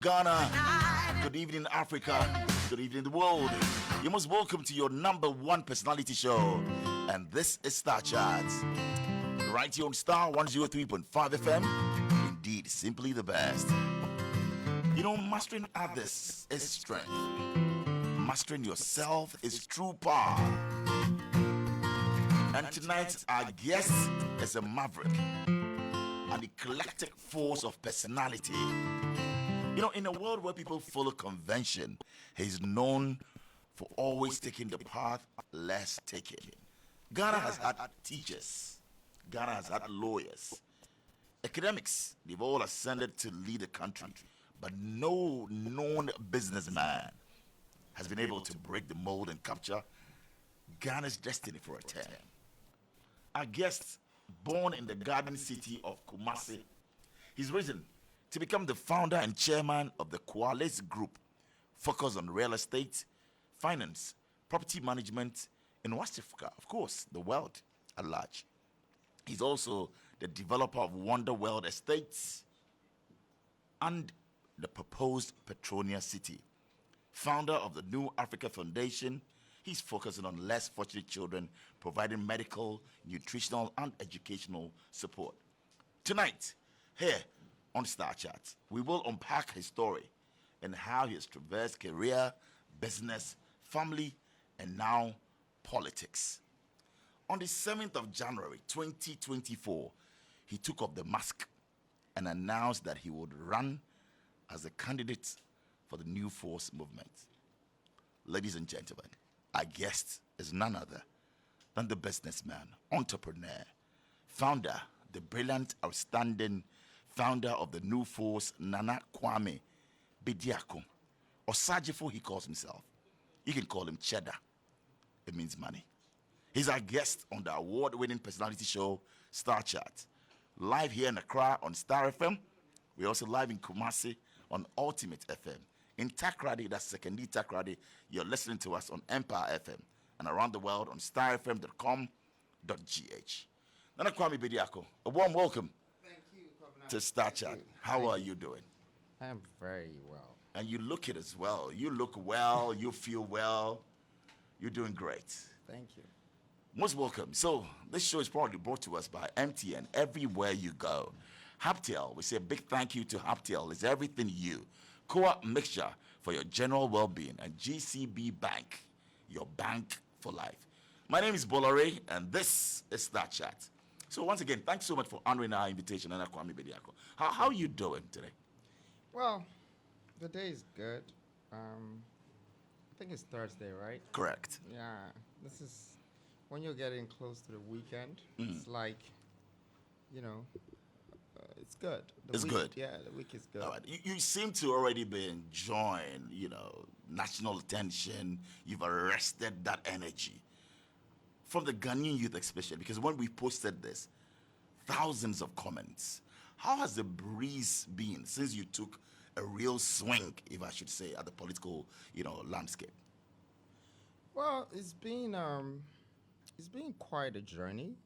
Ghana. Good evening, Africa. Good evening, the world. You're most welcome to your number one personality show. And this is Star Charts. Right here on Star 103.5 FM. Indeed, simply the best. You know, mastering others is strength. Mastering yourself is true power. And tonight, our guest is a maverick, an eclectic force of personality. You know, in a world where people follow convention, he's known for always taking the path less taken. Ghana has had teachers. Ghana has had lawyers. Academics, they've all ascended to lead the country. But no known businessman has been able to break the mold and capture Ghana's destiny for a term. Our guest, born in the garden city of Kumasi, he's risen to become the founder and chairman of the Koalis Group, focused on real estate, finance, property management in West Africa, of course, the world at large. He's also the developer of Wonder World Estates and the proposed Petronia City. Founder of the New Africa Foundation, he's focusing on less fortunate children, providing medical, nutritional, and educational support. Tonight, here on Star Charts, we will unpack his story and how he has traversed career, business, family, and now politics. On the 7th of January 2024, he took off the mask and announced that he would run as a candidate for the New Force movement. Ladies and gentlemen, our guest is none other than the businessman, entrepreneur, founder, the brilliant, outstanding founder of the New Force, Nana Kwame Bediako, or Sajifo he calls himself. You can call him Cheddar. It means money. He's our guest on the award-winning personality show, Star Chat. Live here in Accra on Star FM. We're also live in Kumasi on Ultimate FM. In Takrady, that's Secondly Takrady, you're listening to us on Empire FM. And around the world on starfm.com.gh. Nana Kwame Bediako, a warm welcome. Thank you, Governor. To Star Chat. How are you doing? I am very well. And you look it as well. You look well. You feel well. You're doing great. Thank you. Most welcome. So this show is probably brought to us by MTN. Everywhere you go, Haptel. We say a big thank you to Haptel. It's everything you. Co-op mixture for your general well-being, and GCB Bank, your bank for life. My name is Bola Ray, and this is Star Chat. So once again, thanks so much for honoring our invitation, Nana Kwame Bediako. How are you doing today? Well, the day is good. I think it's Thursday, right? Correct. Yeah. This is when you're getting close to the weekend. It's like, it's good. It's good. Yeah, the week is good. All right. You seem to already be enjoying, national attention. You've arrested that energy. From the Ghanaian youth especially, because when we posted this, thousands of comments. How has the breeze been since you took a real swing, if I should say, at the political, landscape? Well, it's been quite a journey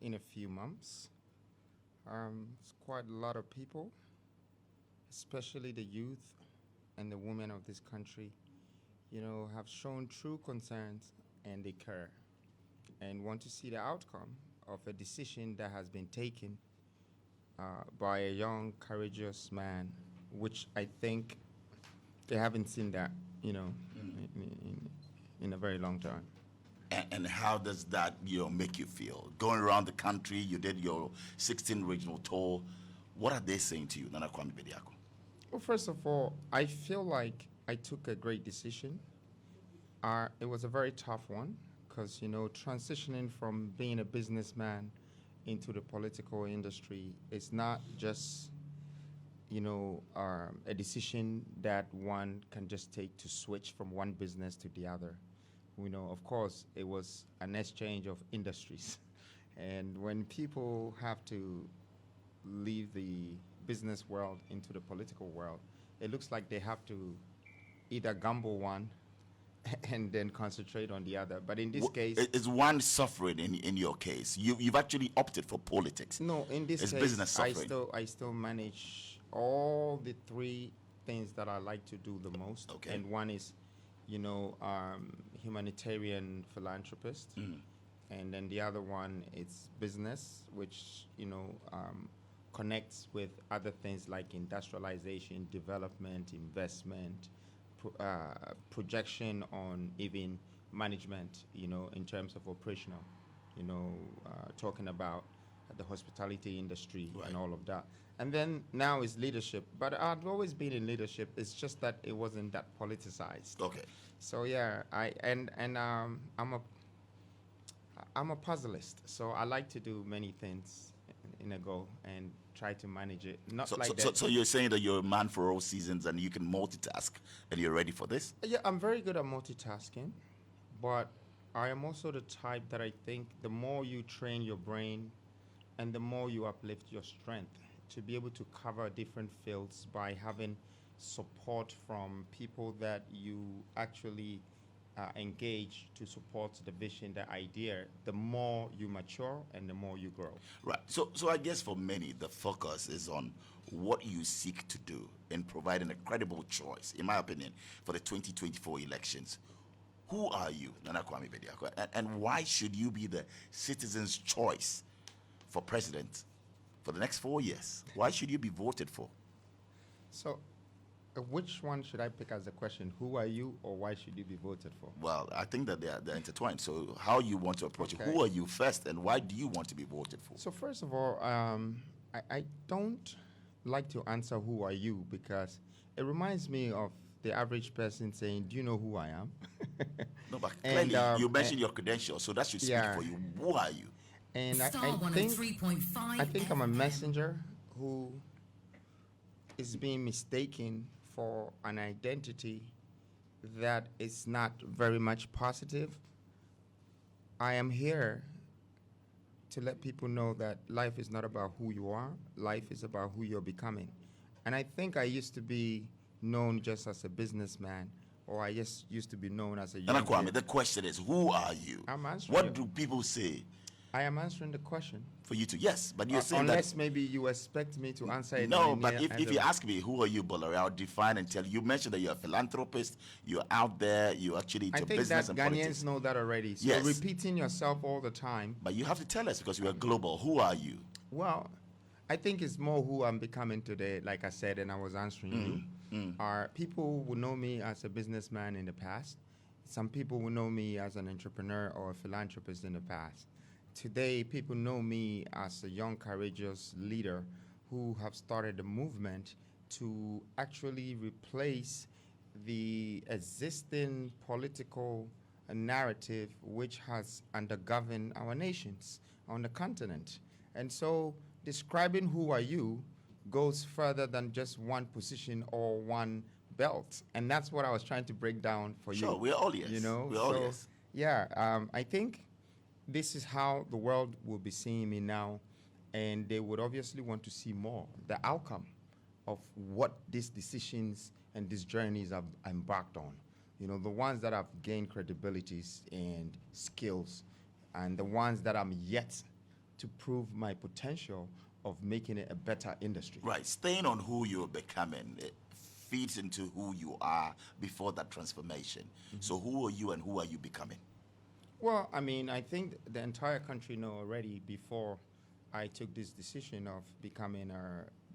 in a few months. It's quite a lot of people, especially the youth and the women of this country, have shown true concerns and they care and want to see the outcome of a decision that has been taken by a young, courageous man, which I think they haven't seen that, in a very long time. And how does that, make you feel? Going around the country, you did your 16 regional tour. What are they saying to you, Nana Kwame Bediako? Well, first of all, I feel like I took a great decision. It was a very tough one because, transitioning from being a businessman into the political industry is not just, a decision that one can just take to switch from one business to the other. Of course, it was an exchange of industries. And when people have to leave the business world into the political world, it looks like they have to either gamble one and then concentrate on the other. But in this case... Is one suffering in your case? You've actually opted for politics. No, in this case, business suffering. I still manage all the three things that I like to do the most. Okay. And one is, humanitarian philanthropist. And then the other one is business, which, connects with other things like industrialization, development, investment, projection on even management, in terms of operational, talking about the hospitality industry Right. and all of that. And then now is leadership. But I've always been in leadership. It's just that it wasn't that politicized. Okay. So yeah, I'm a puzzleist. So I like to do many things in a go and try to manage it. Not So, like so, that. so you're saying that you're a man for all seasons and you can multitask and you're ready for this? Yeah, I'm very good at multitasking, but I am also the type that I think the more you train your brain and the more you uplift your strength to be able to cover different fields by having support from people that you actually engage to support the vision, the idea, the more you mature and the more you grow. Right. So I guess for many, the focus is on what you seek to do in providing a credible choice, in my opinion, for the 2024 elections. Who are you, Nana Kwame Bediako, and why should you be the citizen's choice for president for the next 4 years? Why should you be voted for? So, which one should I pick as a question? Who are you, or why should you be voted for? Well, I think that they're intertwined. So how you want to approach it? Okay. Who are you first, and why do you want to be voted for? So first of all, I don't like to answer who are you because it reminds me of the average person saying, "Do you know who I am?" No, but And, clearly you mentioned your credentials, so that should speak yeah. for you. Who are you? And Starr think 103.5 I think I'm a FM. messenger who is being mistaken for an identity that is not very much positive. I am here to let people know that life is not about who you are. Life is about who you're becoming. And I think I used to be known just as a businessman, or I just used to be known as a young Nana Kwame, kid. the question is, who are you? I'm answering What you. do people say I am answering the question. for you to? Yes, but you're saying that. Unless maybe you expect me to answer it. No, in but the if you ask me, who are you, Bola Ray, I'll define and tell you. You mentioned that you're a philanthropist, you're out there, you're actually I into think business that and Ghanaians politics. know that already. So Yes. repeating yourself all the time. But you have to tell us because you are global. Who are you? Well, I think it's more who I'm becoming today, like I said, and I was answering you. Are people who know me as a businessman in the past. Some people will know me as an entrepreneur or a philanthropist in the past. Today, people know me as a young, courageous leader who have started a movement to actually replace the existing political narrative which has undergoverned our nations on the continent. And so describing who are you goes further than just one position or one belt. And that's what I was trying to break down for you. Sure, we're all ears. You know, We're all so ears. yeah, I think this is how the world will be seeing me now, and they would obviously want to see more, the outcome of what these decisions and these journeys I've embarked on. You know, the ones that have gained credibilities and skills, and the ones that I'm yet to prove my potential of making it a better industry. Right, staying on who you're becoming, it feeds into who you are before that transformation. So who are you and who are you becoming? Well, I mean, I think the entire country know already before I took this decision of becoming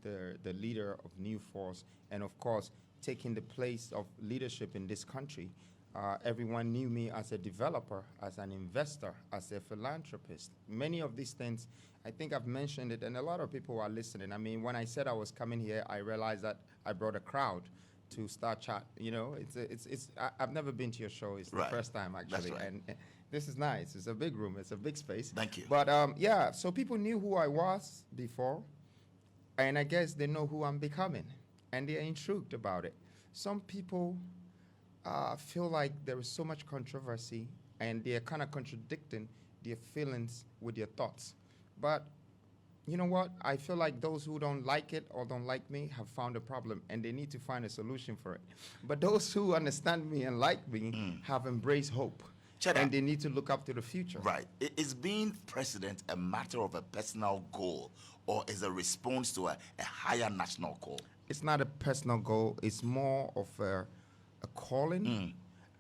the leader of New Force, and of course, taking the place of leadership in this country. Everyone knew me as a developer, as an investor, as a philanthropist. Many of these things, I think I've mentioned it, and a lot of people are listening. I mean, when I said I was coming here, I realized that I brought a crowd to Starr Chat. You know, I've never been to your show. It's Right. the first time, actually. That's right. And this is nice. It's a big room. It's a big space. Thank you. But yeah, so people knew who I was before, and I guess they know who I'm becoming, and they're intrigued about it. Some people feel like there is so much controversy, and they're kind of contradicting their feelings with their thoughts. But you know what? I feel like those who don't like it or don't like me have found a problem, and they need to find a solution for it. But those who understand me and like me have embraced hope. Cheddar. and they need to look up to the future. Right. Is being president a matter of a personal goal, or is a response to a higher national call? It's not a personal goal. It's more of a calling,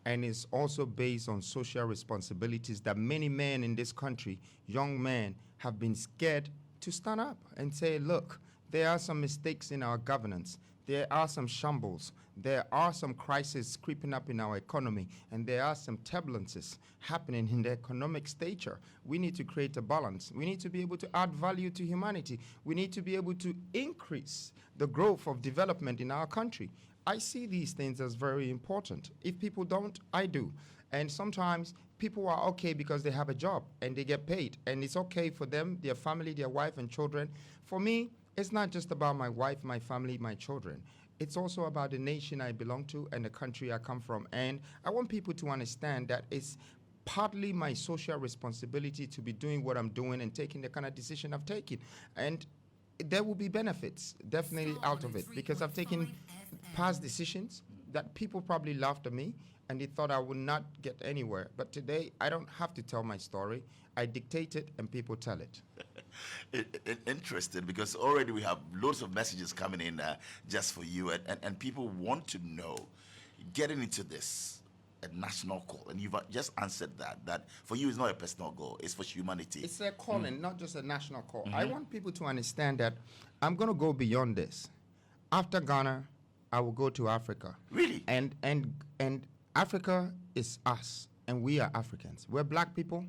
and it's also based on social responsibilities that many men in this country, young men, have been scared to stand up and say, look, there are some mistakes in our governance. There are some shambles. There are some crises creeping up in our economy, and there are some turbulences happening in the economic stature. We need to create a balance. We need to be able to add value to humanity. We need to be able to increase the growth of development in our country. I see these things as very important. If people don't, I do. And sometimes people are okay because they have a job and they get paid, and it's okay for them, their family, their wife and children. For me, it's not just about my wife, my family, my children. It's also about the nation I belong to and the country I come from. And I want people to understand that it's partly my social responsibility to be doing what I'm doing and taking the kind of decision I've taken. And there will be benefits definitely out of it, because I've taken past decisions that people probably laughed at me and they thought I would not get anywhere. But today, I don't have to tell my story. I dictate it and people tell it. Interesting, because already we have loads of messages coming in just for you, and people want to know, getting into this, a national call, and you've just answered that for you it's not a personal goal, it's for humanity. It's a calling, not just a national call. I want people to understand that I'm going to go beyond this. After Ghana, I will go to Africa. Really? And Africa is us, and we are Africans. We're black people,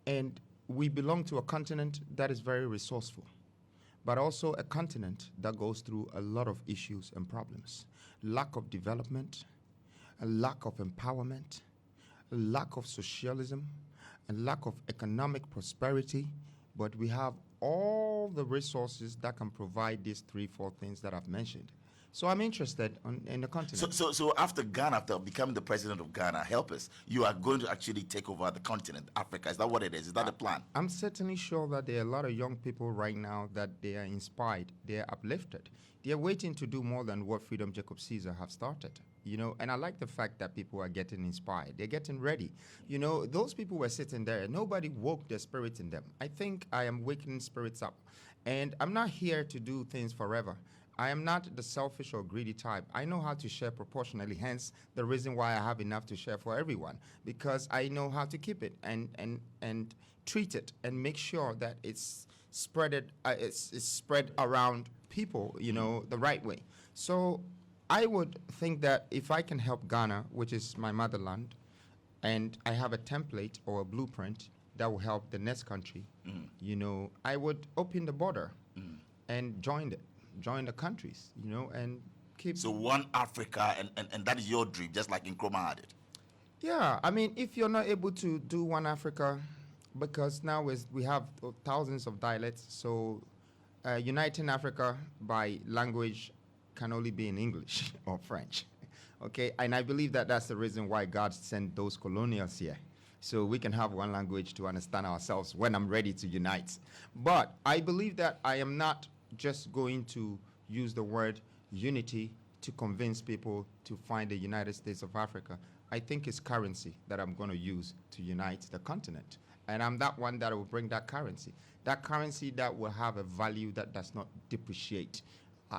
and we belong to a continent that is very resourceful, but also a continent that goes through a lot of issues and problems. Lack of development, a lack of empowerment, a lack of socialism, a lack of economic prosperity, but we have all the resources that can provide these 3-4 things that I've mentioned. So I'm interested in the continent. So after Ghana, after becoming the president of Ghana, help us, you are going to actually take over the continent, Africa. Is that what it is? Is that the plan? I'm certainly sure that there are a lot of young people right now that they are inspired, they are uplifted. They are waiting to do more than what Freedom Jacob Caesar have started. And I like the fact that people are getting inspired. They're getting ready. Those people were sitting there. Nobody woke the spirit in them. I think I am waking spirits up. And I'm not here to do things forever. I am not the selfish or greedy type. I know how to share proportionally, hence the reason why I have enough to share for everyone, because I know how to keep it and treat it and make sure that it's spread around people, the right way. So I would think that if I can help Ghana, which is my motherland, and I have a template or a blueprint that will help the next country, I would open the border and join the countries, and keep. So one Africa, and that is your dream, just like Nkrumah had it. Yeah, I mean, if you're not able to do one Africa, because now we have thousands of dialects, so uniting Africa by language can only be in English or French, okay? And I believe that that's the reason why God sent those colonials here, so we can have one language to understand ourselves when I'm ready to unite. But I believe that I am not just going to use the word unity to convince people to find the United States of Africa. I think it's currency that I'm going to use to unite the continent. And I'm that one that will bring that currency that will have a value that does not depreciate,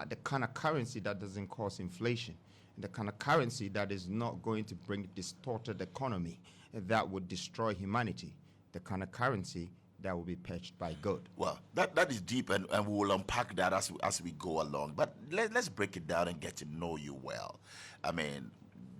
the kind of currency that doesn't cause inflation, the kind of currency that is not going to bring distorted economy that would destroy humanity, the kind of currency that will be patched by God. Well, that is deep, and we will unpack that as we go along. But let's break it down and get to know you well. I mean,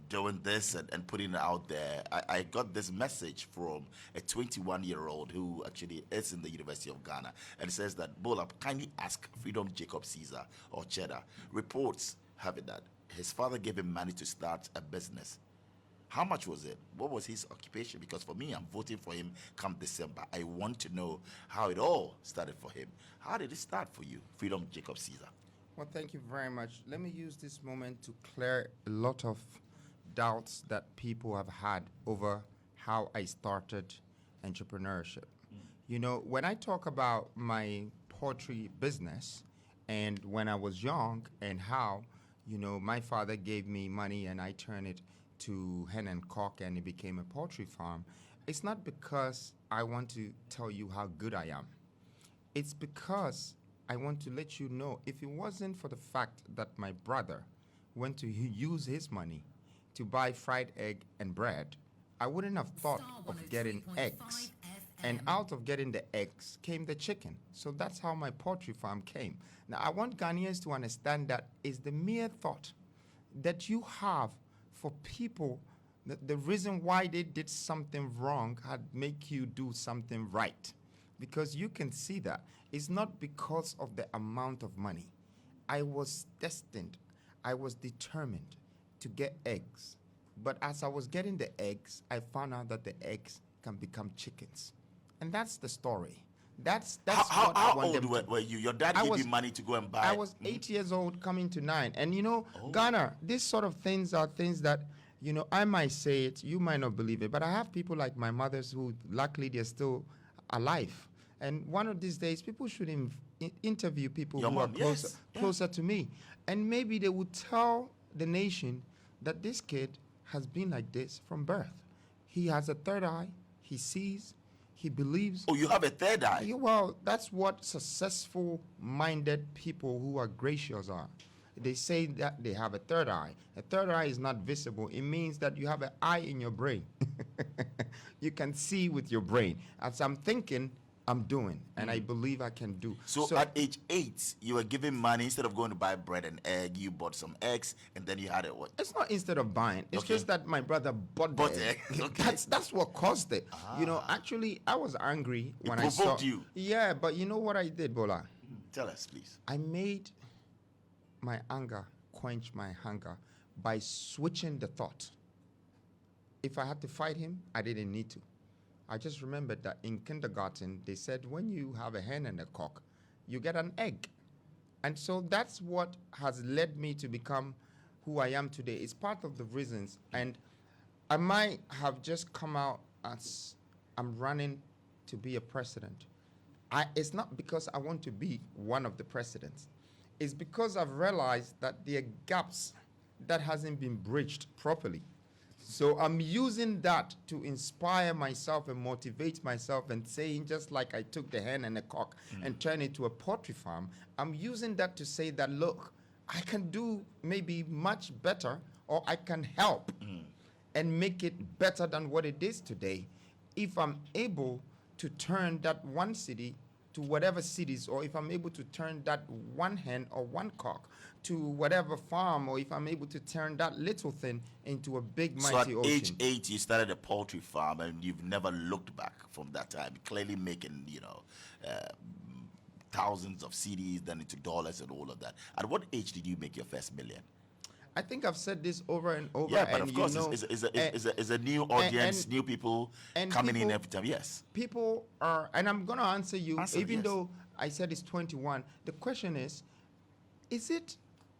doing this and putting it out there, I got this message from a 21-year-old who actually is in the University of Ghana, and says that, Bola, kindly ask Freedom Jacob Caesar, or Cheddar. Reports have it that his father gave him money to start a business. How much was it? What was his occupation? Because for me, I'm voting for him come December. I want to know how it all started for him. How did it start for you, Freedom Jacob Caesar? Well, thank you very much. Let me use this moment to clear a lot of doubts that people have had over how I started entrepreneurship. When I talk about my poetry business and when I was young and how, my father gave me money and I turned it to hen and cock and it became a poultry farm, it's not because I want to tell you how good I am. It's because I want to let you know, if it wasn't for the fact that my brother went to use his money to buy fried egg and bread, I wouldn't have thought of getting eggs. And out of getting the eggs came the chicken. So that's how my poultry farm came. Now, I want Ghanaians to understand that is the mere thought that you have for people, the reason why they did something wrong had make you do something right. Because you can see that it's not because of the amount of money. I was destined, I was determined to get eggs. But as I was getting the eggs, I found out that the eggs can become chickens. And that's the story. That's how what I want old were you? Your dad gave you money to go and buy. I was 8 years old, coming to 9. And you know, Ghana, these sort of things are things that, you know, I might say it, you might not believe it, but I have people like my mothers who, luckily, they're still alive. And one of these days, people should interview people Your who mom, are closer to me. And maybe they would tell the nation that this kid has been like this from birth. He has a third eye, he sees, he believes. Oh, you have a third eye? Well, that's what successful-minded people who are gracious are. They say that they have a third eye. A third eye is not visible. It means that you have an eye in your brain. You can see with your brain. As I'm thinking, I'm doing, and I believe I can do. So at age 8, you were given money. Instead of going to buy bread and egg, you bought some eggs, and then you had it. What? It's not instead of buying. It's Okay. just that my brother bought the egg. Okay. That's what caused it. You know, actually, I was angry when I saw. Provoked you. Yeah, but you know what I did, Bola? Tell us, please. I made my anger quench my hunger by switching the thought. If I had to fight him, I didn't need to. I just remembered that in kindergarten, they said when you have a hen and a cock, you get an egg. And so that's what has led me to become who I am today. It's part of the reasons. And I might have just come out as I'm running to be a president. It's not because I want to be one of the presidents. It's because I've realized that there are gaps that hasn't been bridged properly. So I'm using that to inspire myself and motivate myself, and saying, just like I took the hen and the cock and turned it to a poultry farm, I'm using that to say that, look, I can do maybe much better, or I can help and make it better than what it is today if I'm able to turn that one city to whatever cities, or if I'm able to turn that one hen or one cock to whatever farm, or if I'm able to turn that little thing into a big, mighty So at ocean. age 8, you started a poultry farm, and you've never looked back from that time. Clearly making, thousands of CDs, then into dollars and all of that. At what age did you make your first million? I think I've said this over and over. Yeah, but and of course, you know, it's a new audience, new people coming in every time. Yes. People are, and I'm going to answer you, even yes. though I said it's 21. The question is it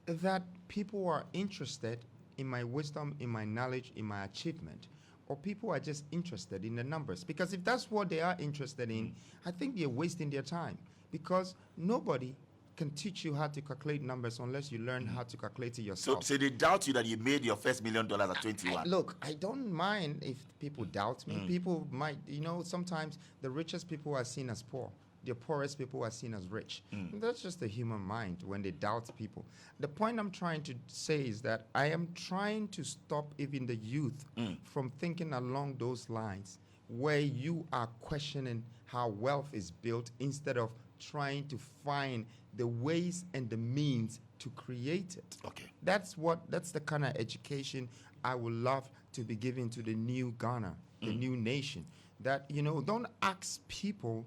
that people are interested in my wisdom, in my knowledge, in my achievement, or people are just interested in the numbers? Because if that's what they are interested in, I think they're wasting their time, because nobody can teach you how to calculate numbers unless you learn how to calculate it yourself. So they doubt you that you made your first $1 million at 21. Look, I don't mind if people doubt me. People might, sometimes the richest people are seen as poor. The poorest people are seen as rich. That's just the human mind when they doubt people. The point I'm trying to say is that I am trying to stop even the youth from thinking along those lines, where you are questioning how wealth is built instead of trying to find the ways and the means to create it. Okay. That's the kind of education I would love to be giving to the new Ghana, the new nation. That, don't ask people,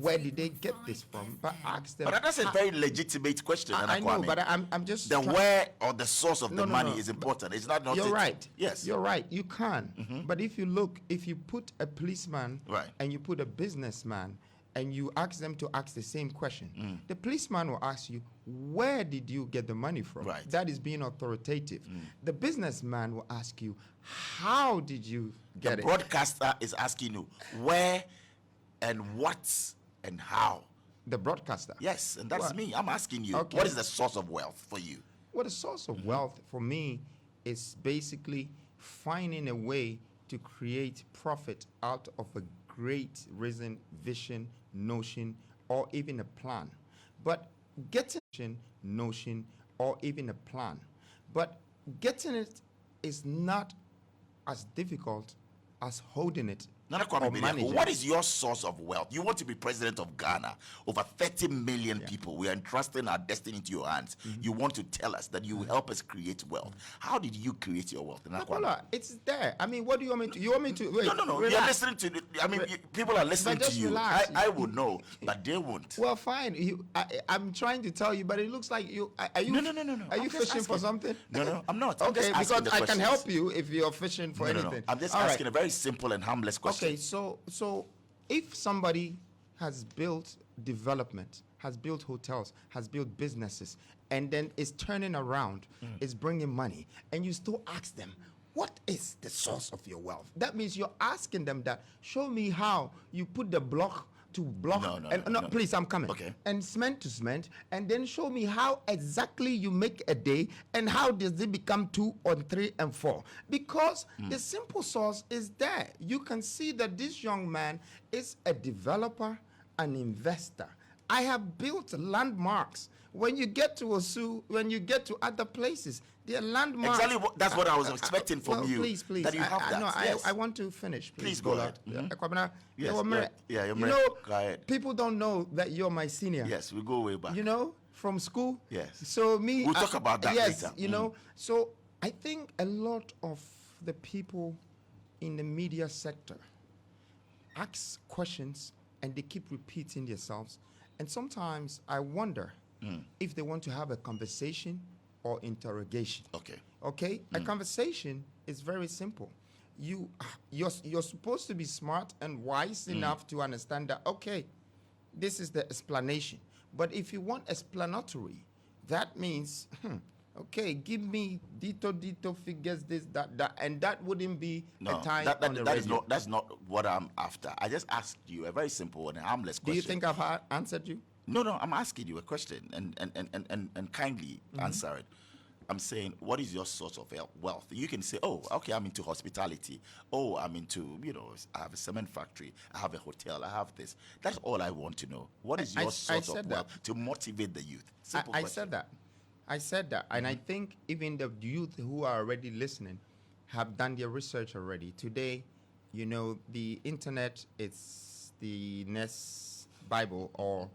where did they get this from? But ask them. But that's a very legitimate question, Nana I know, Kwame. but I'm just The where or the source of the money is important. It's not. You're right. Yes. You're right. You can. But if you put a policeman and you put a businessman, and you ask them to ask the same question, the policeman will ask you, where did you get the money from? Right. That is being authoritative. The businessman will ask you, how did you get it? The broadcaster is asking you where and what and how. The broadcaster? Yes, and that's me. I'm asking you, Okay. what is the source of wealth for you? Well, the source of wealth for me is basically finding a way to create profit out of a great reason, vision, notion, or even a plan. But getting notion or even a plan, but getting it is not as difficult as holding it. Nana Kwame or Bediako, managing what it. is your source of wealth? You want to be president of Ghana. Over 30 million people. We are entrusting our destiny into your hands. You want to tell us that you will help us create wealth. How did you create your wealth? Nana Kwame? Bola, it's there. I mean, what do you want me to? You want me to wait? No. relax. You're listening to I mean, people are listening to just you. relax. I would know, but they won't. Well, fine. I'm trying to tell you, but it looks like you. Are you? No. Are I'm you just fishing for asking. something? No, I'm not. I'm Okay, just asking because the I can questions. help you if you're fishing for No. anything. I'm just All right. asking a very simple and harmless question. Okay, so if somebody has built development, has built hotels, has built businesses, and then is turning around, is bringing money, and you still ask them, what is the source of your wealth? That means you're asking them that, show me how you put the block to block. No. Please, I'm coming. Okay. And cement to cement, and then show me how exactly you make a day, and how does it become 2 or 3 and 4? Because the simple source is there. You can see that this young man is a developer, an investor. I have built landmarks. When you get to Osu, when you get to other places, there are landmarks. Exactly. That's what I was expecting from well, you. Please. That you have that. No, Yes. I want to finish. Please go Bola. ahead. Kwabena, Yes, you're you married. know, Go ahead. people don't know that you're my senior. Yes, we go way back. You know, from school. Yes. So me. We'll talk about that yes, later. you know. So I think a lot of the people in the media sector ask questions and they keep repeating themselves. And sometimes I wonder if they want to have a conversation or interrogation. Okay. Okay? A conversation is very simple. You're supposed to be smart and wise enough to understand that, okay, this is the explanation. But if you want explanatory, that means, okay, give me dito figures, this, that, and that wouldn't be No, a time that on the radio. that's not what I'm after. I just asked you a very simple and harmless Do question. you think I've answered you? No, I'm asking you a question and kindly answer it. I'm saying, what is your source of wealth? You can say, oh, okay, I'm into hospitality. Oh, I'm into, I have a cement factory. I have a hotel. I have this. That's all I want to know. What is your source of wealth to motivate the youth? Simple I question. said that. I said that. And I think even the youth who are already listening have done their research already. Today, the internet is the next Bible or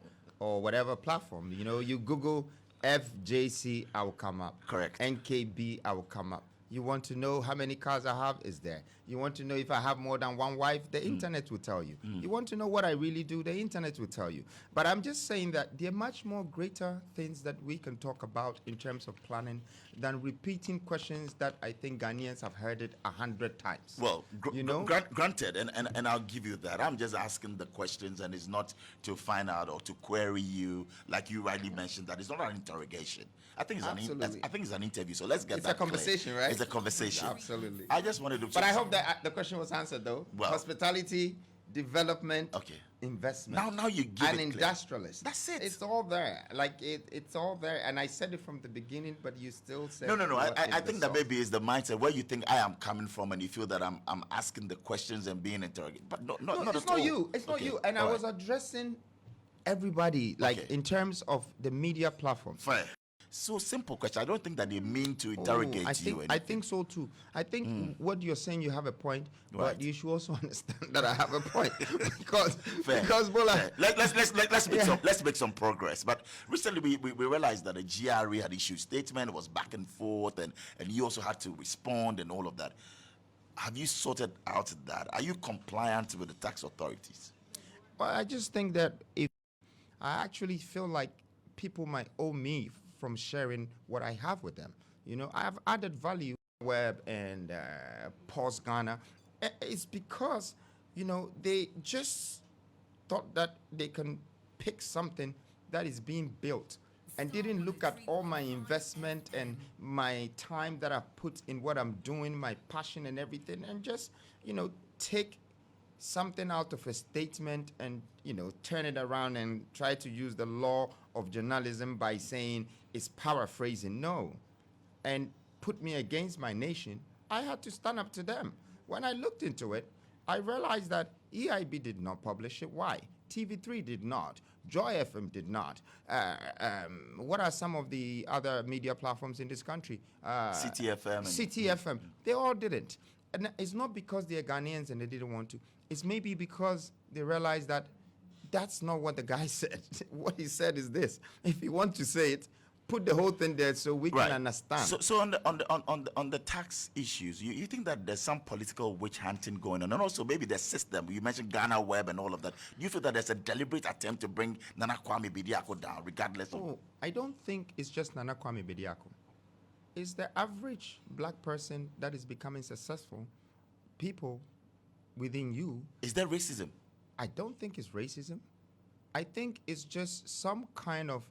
whatever platform. You Google FJC, I will come up. Correct. NKB, I will come up. You want to know how many cars I have? Is there. You want to know if I have more than one wife? The internet will tell you. You want to know what I really do? The internet will tell you. But I'm just saying that there are much more greater things that we can talk about in terms of planning than repeating questions that I think Ghanaians have heard it 100 times. Well, granted, and I'll give you that. I'm just asking the questions, and it's not to find out or to query you, like you rightly mentioned. That it's not an interrogation. I think it's Absolutely. an interview. So let's get It's that a conversation, clear. right? It's a conversation. Absolutely. I just wanted to. But I hope that the question was answered, though. Well, hospitality, development, okay, investment. Now you give an it clear. industrialist. That's it. It's all there. It's all there. And I said it from the beginning, but you still said No. what is I the think that source. maybe is the mindset where you think I am coming from, and you feel that I'm asking the questions and being interrogated. But not it's at not all. you. It's not Okay, you. And all I was right. addressing everybody, like Okay. in terms of the media platforms. Fair. So simple question. I don't think that they mean to interrogate I think, you. I think so too. I think what you're saying, you have a point, Right. but you should also understand that I have a point because Fair. Bola. Fair. Let's make some progress. But recently we realized that the GRA had issued statement, was back and forth, and you also had to respond and all of that. Have you sorted out that? Are you compliant with the tax authorities? Well, I just think that if I actually feel like people might owe me from sharing what I have with them. I have added value web and Pause Ghana. It's because, they just thought that they can pick something that is being built and didn't look at all my investment and my time that I've put in what I'm doing, my passion and everything, and just, take something out of a statement and turn it around and try to use the law of journalism by saying it's paraphrasing. No. And put me against my nation, I had to stand up to them. When I looked into it, I realized that EIB did not publish it. Why? TV3 did not. Joy FM did not. What are some of the other media platforms in this country? CTFM. CTFM. They all didn't. And it's not because they're Ghanaians and they didn't want to. It's maybe because they realized that that's not what the guy said. What he said is this. If you want to say it, put the whole thing there so we can understand. So on the tax issues, you think that there's some political witch hunting going on, and also maybe the system. You mentioned Ghana Web and all of that. Do you feel that there's a deliberate attempt to bring Nana Kwame Bediako down, regardless of? Oh, I don't think it's just Nana Kwame Bediako. It's the average black person that is becoming successful. People within you. Is there racism? I don't think it's racism. I think it's just some kind of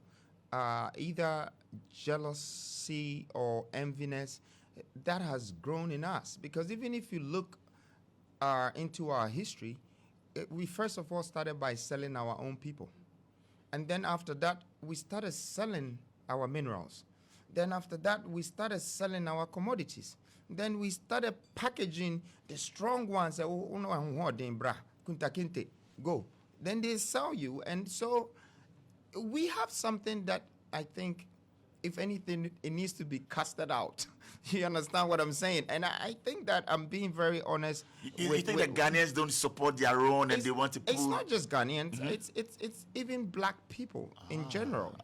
either jealousy or enviness that has grown in us. Because even if you look into our history, we first of all started by selling our own people. And then after that, we started selling our minerals. Then after that, we started selling our commodities. Then we started packaging the strong ones. Go. Then they sell you. And so we have something that I think, if anything, it needs to be casted out. You understand what I'm saying? And I think that I'm being very honest. You think that Ghanaians don't support their own and they want to pull? It's not just Ghanaians. It's even black people in general.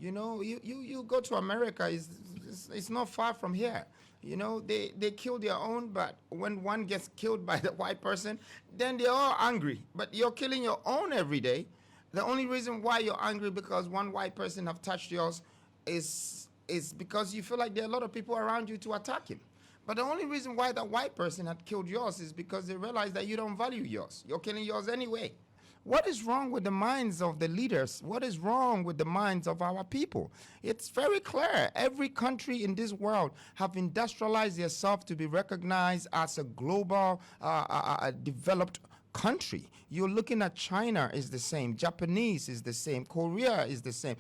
You know, you go to America, it's not far from here. You know, they kill their own, but when one gets killed by the white person, then they're all angry. But you're killing your own every day. The only reason why you're angry because one white person have touched yours is because you feel like there are a lot of people around you to attack him. But the only reason why that white person had killed yours is because they realized that you don't value yours. You're killing yours anyway. What is wrong with the minds of the leaders? What is wrong with the minds of our people? It's very clear. Every country in this world have industrialized itself to be recognized as a global, developed country. You're looking at China is the same, Japanese is the same, Korea is the same.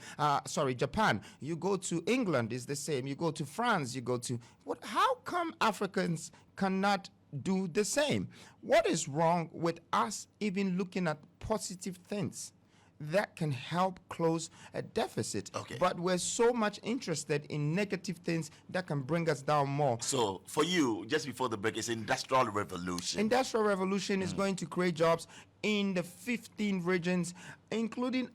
Japan. You go to England is the same. You go to France. You go to what? How come Africans cannot do the same? What is wrong with us even looking at positive things that can help close a deficit? Okay. But we're so much interested in negative things that can bring us down more. So for you, just before the break, it's industrial revolution. Industrial revolution is going to create jobs in the 15 regions, including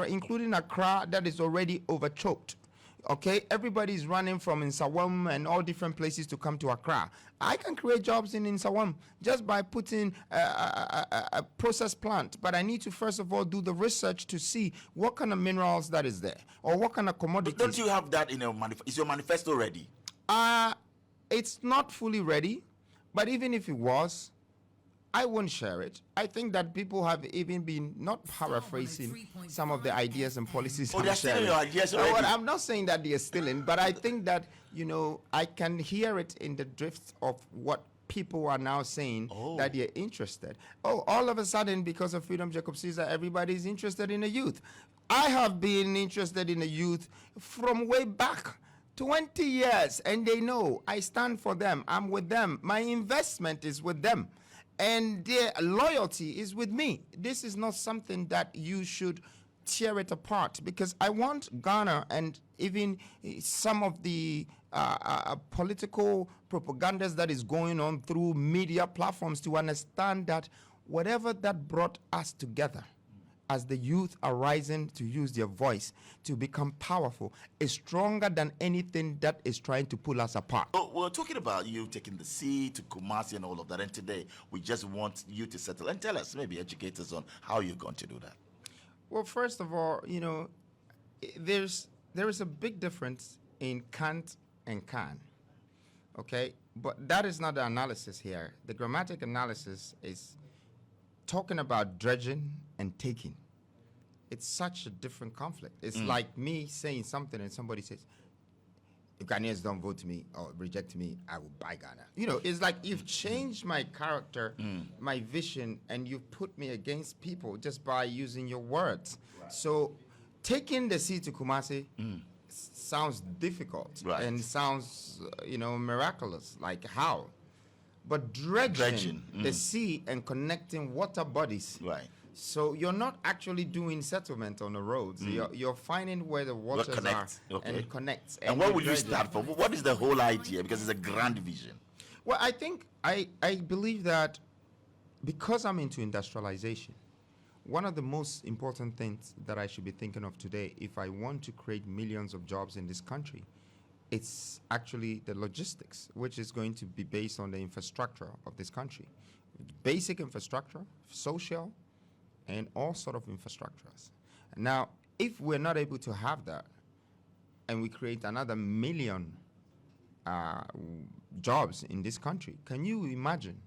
including Accra, that is already overchoked. Okay, everybody's running from Nsawam and all different places to come to Accra. I can create jobs in Nsawam just by putting a process plant. But I need to first of all do the research to see what kind of minerals that is there or what kind of commodities. But don't you have that in your manifesto? Is your manifesto ready? It's not fully ready, but even if it was, I won't share it. I think that people have even been not paraphrasing some of the ideas and policies. Oh, they're stealing your ideas already. Well, I'm not saying that they're stealing, but I think that, I can hear it in the drift of what people are now saying that they're interested. Oh, all of a sudden, because of Freedom Jacob Caesar, everybody's interested in the youth. I have been interested in the youth from way back. 20 years, and they know I stand for them. I'm with them. My investment is with them. And their loyalty is with me. This is not something that you should tear it apart, because I want Ghana and even some of the political propagandas that is going on through media platforms to understand that whatever that brought us together as the youth are rising to use their voice to become powerful is stronger than anything that is trying to pull us apart. Oh, we're talking about you taking the sea to Kumasi and all of that, and today we just want you to settle and tell us, maybe educate us on how you're going to do that. Well, first of all, there is a big difference in can't and can, okay? But that is not the analysis here. The grammatic analysis is talking about dredging and taking. It's such a different conflict. It's like me saying something and somebody says, if Ghanaians don't vote me or reject me, I will buy Ghana. It's like you've changed my character, my vision, and you've put me against people just by using your words. Right. So taking the sea to Kumasi sounds difficult Right. and sounds, miraculous. Like how? But dredging the sea and connecting water bodies. Right. So you're not actually doing settlement on the roads. You're finding where the waters are connect. Okay. and connects. And what you will you dredge it. start from? What is the whole idea? Because it's a grand vision. Well, I think I believe that because I'm into industrialization, one of the most important things that I should be thinking of today, if I want to create millions of jobs in this country, it's actually the logistics, which is going to be based on the infrastructure of this country. Basic infrastructure, social, and all sort of infrastructures. Now, if we're not able to have that, and we create another million jobs in this country, can you imagine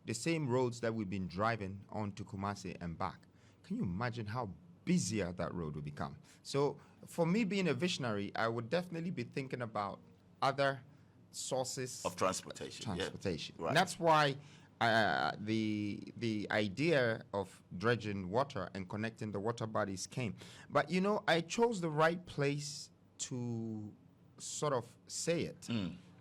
the same roads that we've been driving on to Kumasi and back? Can you imagine how busier that road will become? So for me being a visionary, I would definitely be thinking about other sources Of transportation. transportation. Yeah. Right. And that's why the idea of dredging water and connecting the water bodies came. But I chose the right place to sort of say it.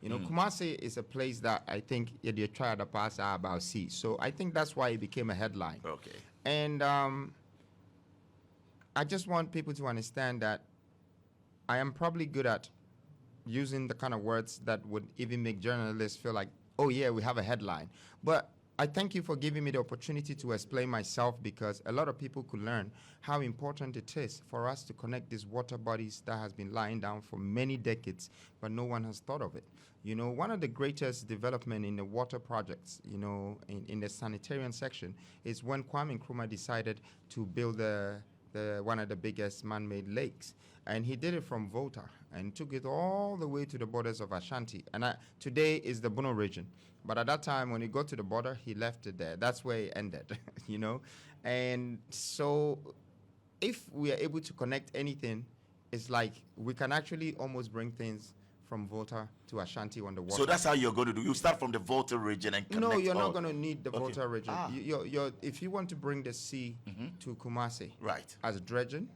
Kumasi is a place that I think you try to pass about sea. So I think that's why it became a headline. Okay. And I just want people to understand that I am probably good at using the kind of words that would even make journalists feel like, oh yeah, we have a headline. But I thank you for giving me the opportunity to explain myself, because a lot of people could learn how important it is for us to connect these water bodies that has been lying down for many decades, but no one has thought of it. One of the greatest development in the water projects, in the sanitarian section, is when Kwame Nkrumah decided to build one of the biggest man-made lakes. And he did it from Volta and took it all the way to the borders of Ashanti. And today is the Bono region. But at that time, when he got to the border, he left it there. That's where it ended, And so if we are able to connect anything, it's like we can actually almost bring things from Volta to Ashanti on the water. So that's how you're going to do. You start from the Volta region and connect. No, you're all. not going to need the Okay. Volta region. Ah. If you want to bring the sea to Kumasi Right. as dredging,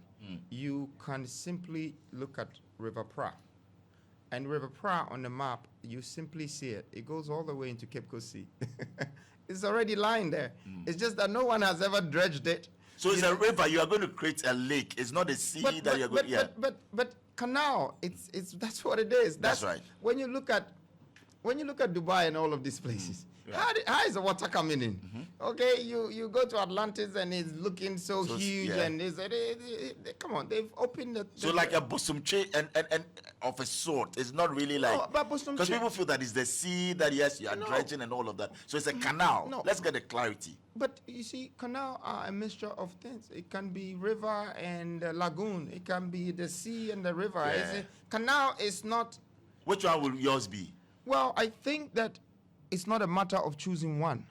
you can simply look at River Pra. And River Pra on the map, you simply see it. It goes all the way into Cape Coast Sea. It's already lying there. It's just that no one has ever dredged it. So it's a river. You are going to create a lake. It's not a sea that you're going. But canal. It's that's what it is. That's right. When you look at Dubai and all of these places, how is the water coming in? Okay, you go to Atlantis and it's looking so huge, yeah. and come on, they've opened the. So like a Bosumche and of a sort. It's not really like, but Bosumche- because people feel that it's the sea that yes you are dredging and all of that. So it's a canal. No. Let's get the clarity. But you see, canal are a mixture of things. It can be river and lagoon. It can be the sea and the river. Yeah. Canal is not. Which one will yours be? Well, I think that it's not a matter of choosing one.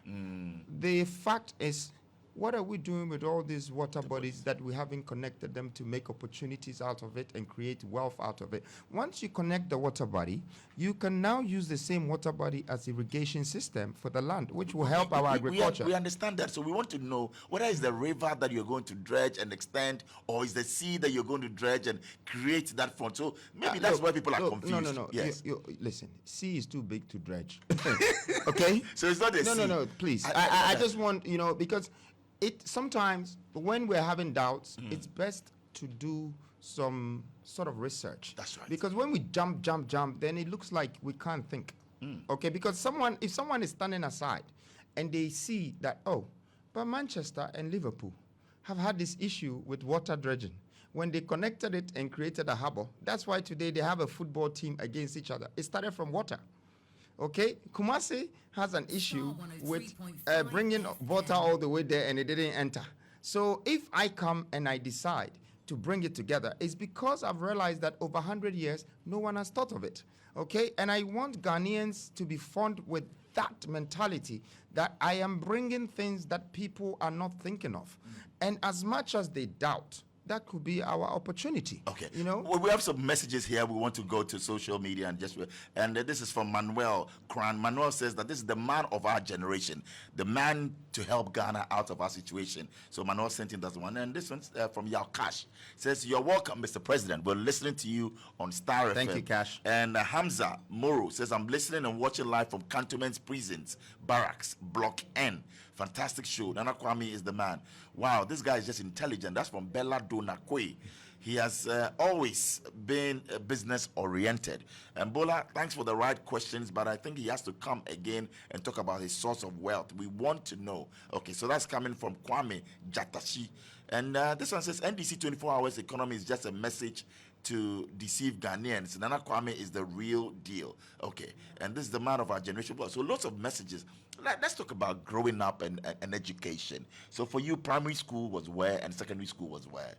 The fact is, what are we doing with all these water bodies that we haven't connected them to make opportunities out of it and create wealth out of it? Once you connect the water body, you can now use the same water body as irrigation system for the land, which will help our agriculture. We understand that. So we want to know whether it's the river that you're going to dredge and extend, or is the sea that you're going to dredge and create that front. So maybe that's why people are confused. No. Yes. Listen, sea is too big to dredge. Okay? So it's not the sea. No, please. I just want, because sometimes when we're having doubts, it's best to do some sort of research. That's right. Because when we jump, then it looks like we can't think. Okay, because if someone is standing aside and they see that, but Manchester and Liverpool have had this issue with water dredging. When they connected it and created a harbor, that's why today they have a football team against each other. It started from water. Okay, Kumasi has an issue with bringing water all the way there and it didn't enter. So if I come and I decide to bring it together, it's because I've realized that over 100 years, no one has thought of it. Okay, and I want Ghanaians to be fond with that mentality that I am bringing things that people are not thinking of. And as much as they doubt, that could be our opportunity. Okay. You know? Well, we have some messages here. We want to go to social media and this is from Manuel Kran. Manuel says that this is the man of our generation, the man to help Ghana out of our situation. So Manuel sent in that one. And this one's from Yao Cash. Says, you're welcome, Mr. President. We're listening to you on Starr FM. Thank you, Cash. And Hamza Moro says, I'm listening and watching live from Cantonment's Prisons, Barracks, Block N. Fantastic show. Nana Kwame is the man. Wow, this guy is just intelligent. That's from Bella Donakwe. He has always been business oriented. And Bola, thanks for the right questions, but I think he has to come again and talk about his source of wealth. We want to know. Okay, so that's coming from Kwame Jatashi. And this one says, NDC 24 hours economy is just a message to deceive Ghanaians. Nana Kwame is the real deal. Okay, and this is the man of our generation. So lots of messages. Let's talk about growing up and education. So for you, primary school was where and secondary school was where?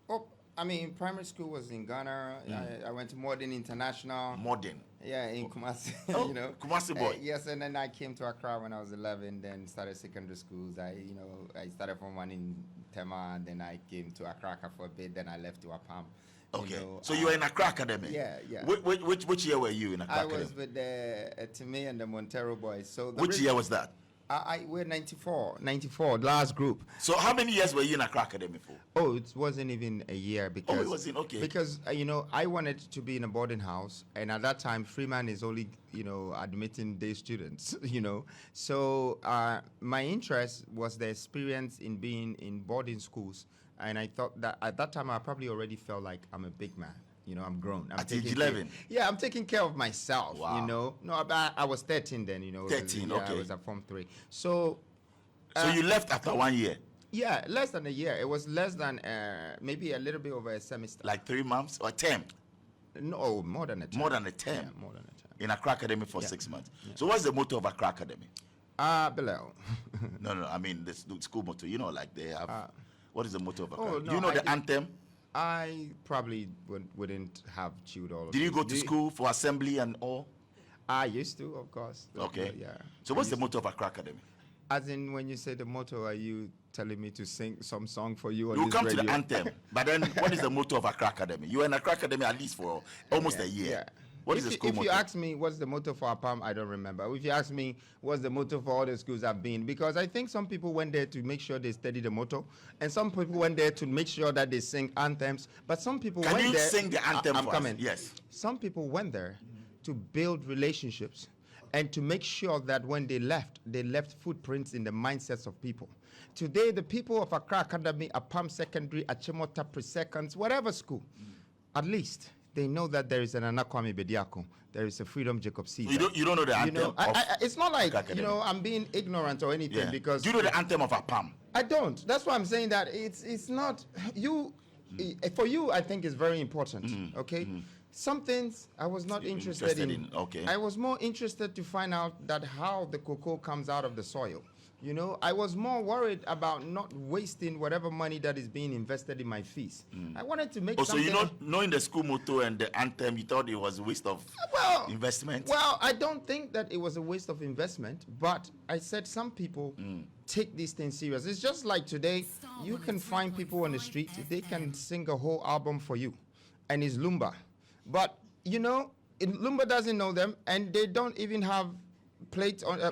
Oh, I mean, primary school was in Ghana. I went to Modern International. Modern? Yeah, in Kumasi. Oh, you know, Kumasi boy. Yes, and then I came to Accra when I was 11. Then started secondary schools. I started from one in Tema, and then I came to Accra for a bit. Then I left to Apam. Okay, so you were in Accra Academy? Yeah, yeah. Which year were you in Accra Academy? I was with the Timmy and the Montero boys. So which year was that? We're 94, last group. So how many years were you in Accra Academy for? Oh, it wasn't even a year because. Oh, it wasn't, okay. Because I wanted to be in a boarding house, and at that time, Freeman is only admitting day students. So my interest was the experience in being in boarding schools. And I thought that at that time I probably already felt like I'm a big man. I'm grown. At age 11? Yeah, I'm taking care of myself. Wow. No, I was 13 then. 13, okay. I was at Form 3. So you left after 1 year? Yeah, less than a year. It was less than maybe a little bit over a semester. Like 3 months or a term? No, more than a term. More than a term? Yeah, more than a term. In Accra Academy for 6 months. Yeah. So what's the motto of Accra Academy? Below. No, I mean the school motto. Like they have. What is the motto of Accra? No, do you know the anthem? I probably wouldn't have chewed all of it. Did you go to school for assembly and all? I used to, of course. Okay. Yeah. So what's the motto of Accra Academy? As in, when you say the motto, are you telling me to sing some song for you on We'll this come radio? to the anthem. But then what is the motto of Accra Academy? You were in Accra Academy at least for almost a year. Yeah. What is the school motto? If you ask me what's the motto for APAM, I don't remember. If you ask me what's the motto for all the schools I've been, because I think some people went there to make sure they study the motto, and some people went there to make sure that they sing anthems, but some people went there... Can you sing the anthem I'm for coming. us? Yes. Some people went there to build relationships and to make sure that when they left footprints in the mindsets of people. Today, the people of Accra Academy, APAM Secondary, Achimota Pre-Seconds, whatever school, at least they know that there is an Nana Kwame Bediako. There is a Freedom Jacob Caesar. You don't know the anthem it's not like, I'm being ignorant or anything because... Do you know the anthem of APAM? I don't. That's why I'm saying that it's not... For you, I think it's very important, okay? Some things I was not interested in. Okay. I was more interested to find out that how the cocoa comes out of the soil. I was more worried about not wasting whatever money that is being invested in my fees. I wanted to make something... So knowing the school motto and the anthem, you thought it was a waste of investment? Well, I don't think that it was a waste of investment, but I said some people take these things serious. It's just like today, you can find people on the street, they can sing a whole album for you, and it's Lumba. But, Lumba doesn't know them, and they don't even have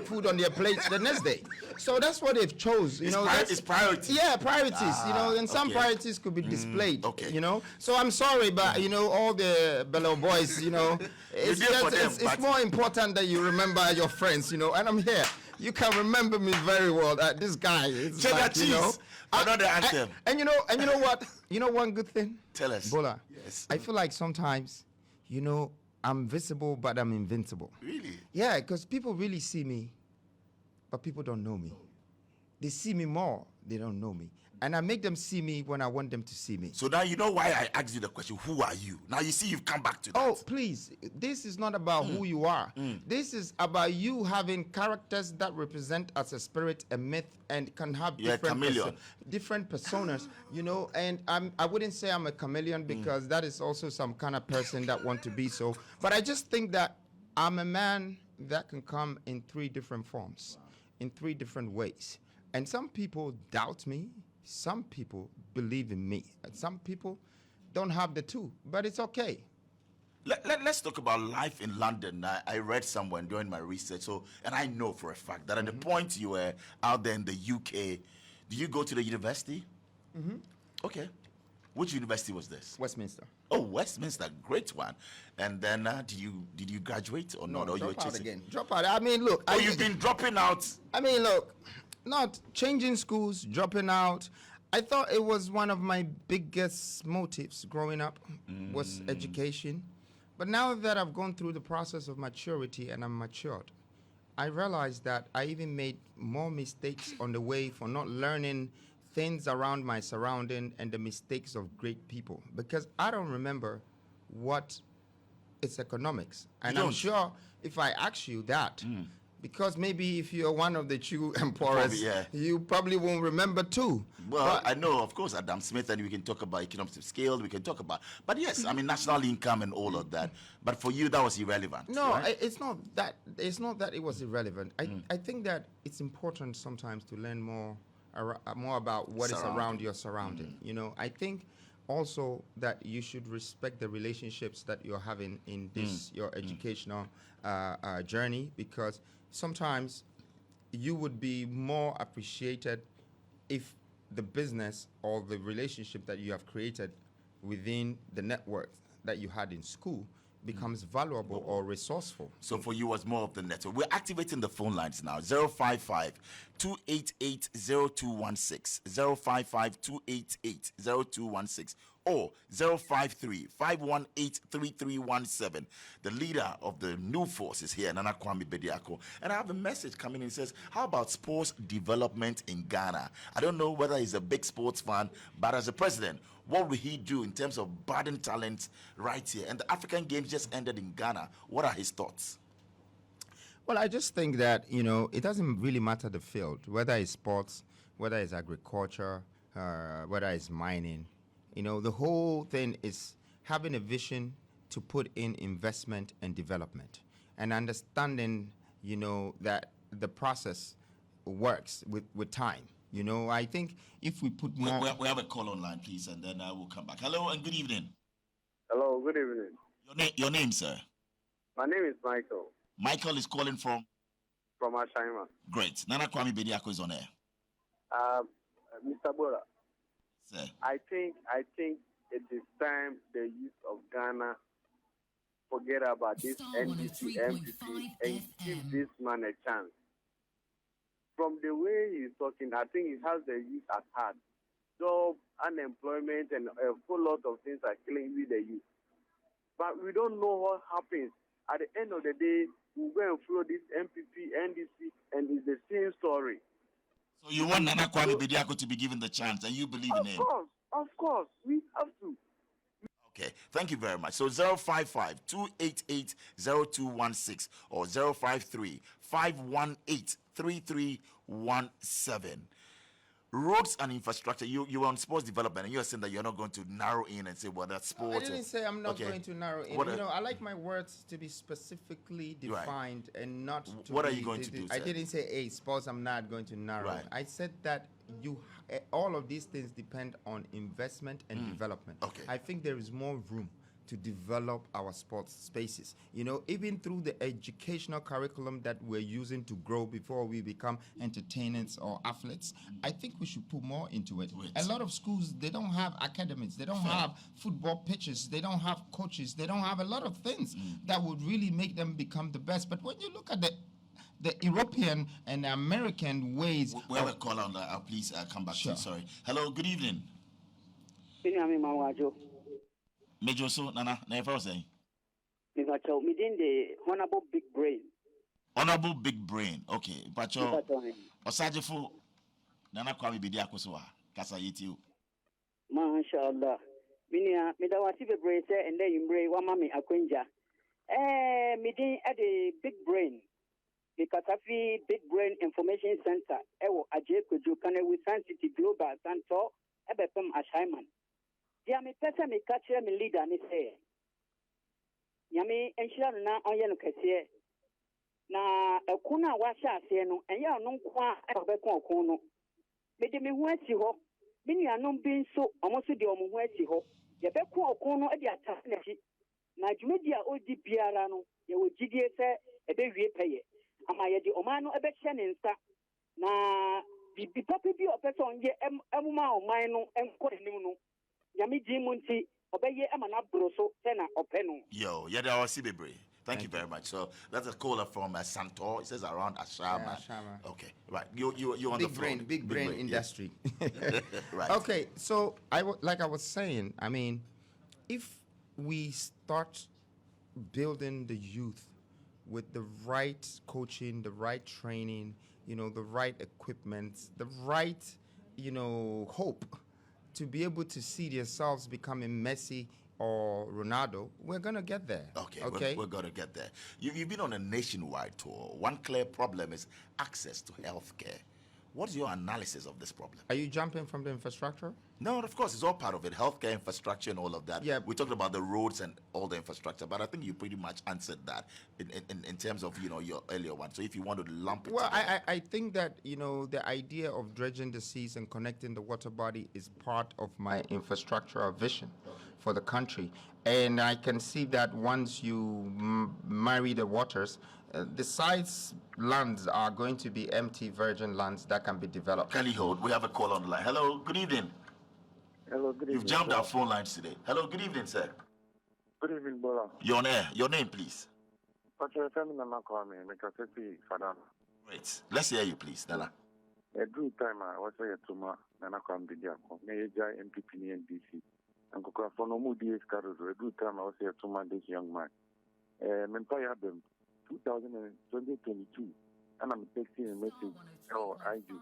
food on their plates the next day. So that's what they've chose. It's priorities. Yeah, priorities. And some priorities could be displayed. Okay. So I'm sorry, but all the Bello boys, it's more important that you remember your friends. And I'm here. You can remember me very well. This guy. Cheddar cheese. Another anthem. And you know what? One good thing. Tell us. Bola. Yes. I feel like sometimes, I'm visible, but I'm invincible. Really? Yeah, because people really see me, but people don't know me. They see me more, they don't know me. And I make them see me when I want them to see me. So now you know why I asked you the question, who are you? Now you see you've come back to that. Oh, please. This is not about who you are. This is about you having characters that represent as a spirit, a myth, and can have different personas, and I wouldn't say I'm a chameleon because that is also some kind of person that want to be so. But I just think that I'm a man that can come in 3 different forms, in 3 different ways. And some people doubt me. Some people believe in me, and some people don't have the two, but it's okay. Let's talk about life in London. I read somewhere during my research, and I know for a fact that at the point you were out there in the UK, did you go to the university? Okay. Which university was this? Westminster. Oh, Westminster, great one. And then did you graduate or not? Or you were drop out chasing? again. Drop out. I mean, look. You've been dropping out. I mean, look, not changing schools, dropping out. I thought it was one of my biggest motives growing up was education. But now that I've gone through the process of maturity and I'm matured, I realized that I even made more mistakes on the way for not learning things around my surrounding and the mistakes of great people. Because I don't remember what is economics. And I'm sure if I ask you that, because maybe if you're one of the true emperors, you probably won't remember too. Well, I know, of course, Adam Smith, and we can talk about economics of scale, we can talk about, but yes, I mean, national income and all of that. But for you, that was irrelevant. No, right? It's not that it was irrelevant. I think that it's important sometimes to learn more about what is around your surrounding. You know, I think also that you should respect the relationships that you're having in this your educational journey, because sometimes you would be more appreciated if the business or the relationship that you have created within the network that you had in school becomes valuable or resourceful. So for you, was more of the network. We're activating the phone lines now. 055-288-0216, 055-288-0216, or 053-518-3317. The leader of the new force is here, Nana Kwame Bediako. And I have a message coming in. It says, how about sports development in Ghana? I don't know whether he's a big sports fan, but as a president, what will he do in terms of budding talent right here? And the African Games just ended in Ghana. What are his thoughts? Well, I just think that, you know, it doesn't really matter the field, whether it's sports, whether it's agriculture, whether it's mining. You know, the whole thing is having a vision to put in investment and development and understanding, you know, that the process works with time. You know, I think if we put more... We have a call online, please, and then I will come back. Hello and good evening. Hello, good evening. Your name, sir? My name is Michael. Michael is calling from? From Ashaima. Great. Nana Kwame Bediako is on air. Mr. Bola, sir. I think it is time the youth of Ghana forget about this NDC, MPP, and give this man a chance. From the way he's talking, I think he has the youth at heart. Job, unemployment, and a whole lot of things are killing with the youth. But we don't know what happens. At the end of the day, we go and follow this MPP, NDC, and it's the same story. So you want Nana Kwame Bediako to be given the chance, and you believe in him? Of course, we have to. Okay, thank you very much. So 055-288-0216 or 053-518-3317. Roads and infrastructure, you were on sports development, and you're saying that you're not going to narrow in and say, well, that's sports. I didn't say I'm not going to narrow in. I like my words to be specifically defined and not to What are you going to do, I didn't say, hey, sports, I'm not going to narrow. Right. I said that all of these things depend on investment and development. Okay. I think there is more room to develop our sports spaces. You know, even through the educational curriculum that we're using to grow before we become entertainers or athletes, I think we should put more into it. A lot of schools, they don't have academies, they don't have football pitches, they don't have coaches, they don't have a lot of things that would really make them become the best. But when you look at the European and American ways... We have a call on that. Please come back to you. Sorry. Hello, good evening. Major so Nana, never say. Migacho, within the honorable big brain. Honorable big brain. Okay, Pacho. Osajifo Nana Kwame Bediako so kasa yitiu. Mashallah. Minia midawati be brain say and then imbre wa mami akwenja. Midin at the big brain. The Katafi Big Brain Information Center, Ewo Aje Kujukane with Sun City Global Santo, Ebepem Ashaiman. Yami pesa mi kache mi leader ni say. Yami enshira na onye no kese. Na ekuna wa sha ase no enye onu kwa ebekon okun no. Me de me hu asi ho Mini anom bin so almost the Omueti ho. Yabeko Kono at the attack. Na Jumedia Odi Biarano, you would GDS a baby pay. Am I the Omano a bection in sta? Na the puppy be a person ye Emma or Mino and Corinu. Yami Jimunti, obey Amana Broso, Tena or Penu. Yo, yeah, that was Sibibre. Thank you very much. So that's a caller from Santor. It says around Ashama. Yeah, Ashama. Okay, right. You on Big the phone. brain, big brain industry. Right. Okay, so like I was saying, I mean, if we start building the youth with the right coaching, the right training, the right equipment, the right, hope to be able to see themselves becoming Messi or Ronaldo, we're going to get there. Okay. We're going to get there. You've been on a nationwide tour. One clear problem is access to healthcare. What's your analysis of this problem? Are you jumping from the infrastructure? No, of course, it's all part of it. Healthcare, infrastructure, and all of that. Yeah. We talked about the roads and all the infrastructure, but I think you pretty much answered that in terms of, your earlier one. So if you want to lump it together. I think that, the idea of dredging the seas and connecting the water body is part of my infrastructural vision for the country. And I can see that once you marry the waters, the sides lands are going to be empty virgin lands that can be developed. Kelly Hold, we have a call on the line. Hello, good evening. Hello, good evening. You've jammed our phone lines today. Hello, good evening, sir. Good evening, Bola. You're on air. Your name, please. Patrick, I'm Nana Kwame Bediako. Great. Let's hear you, please, Nana. A good time I was here to Nana Kwame Bediako, Major MPP and DC. And Coca for no more days, Carlos. A good time I was here to this young man. Empire them 2022, and I'm texting a message. Oh, I do.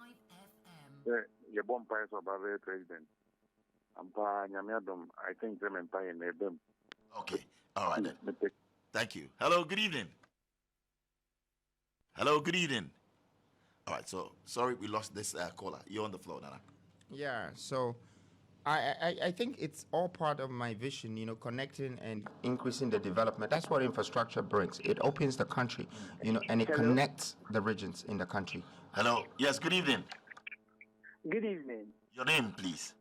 Your bomb price of our president. I think them Empire and them. Okay. All right then. Thank you. Hello, good evening. Hello, good evening. All right, so sorry we lost this caller. You're on the floor, Nana. Yeah, so I think it's all part of my vision, connecting and increasing the development. That's what infrastructure brings. It opens the country, and it connects the regions in the country. Hello. Yes, good evening. Good evening. Your name, please.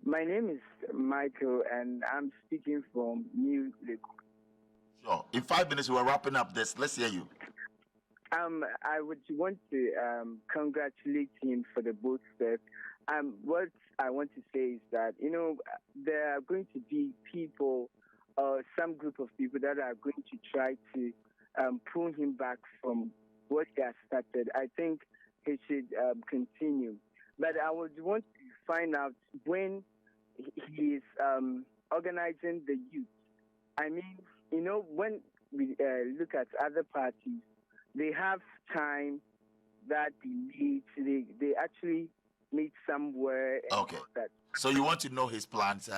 My name is Michael, and I'm speaking from New Lake. Sure. In 5 minutes, we're wrapping up this. Let's hear you. I would want to congratulate him for the bold step. What I want to say is that, there are going to be people, some group of people that are going to try to pull him back from what he has started. I think he should continue. But I would want to find out when he is organizing the youth. I mean, when we look at other parties, they have time that they meet. They actually meet somewhere. And Okay. That. So you want to know his plans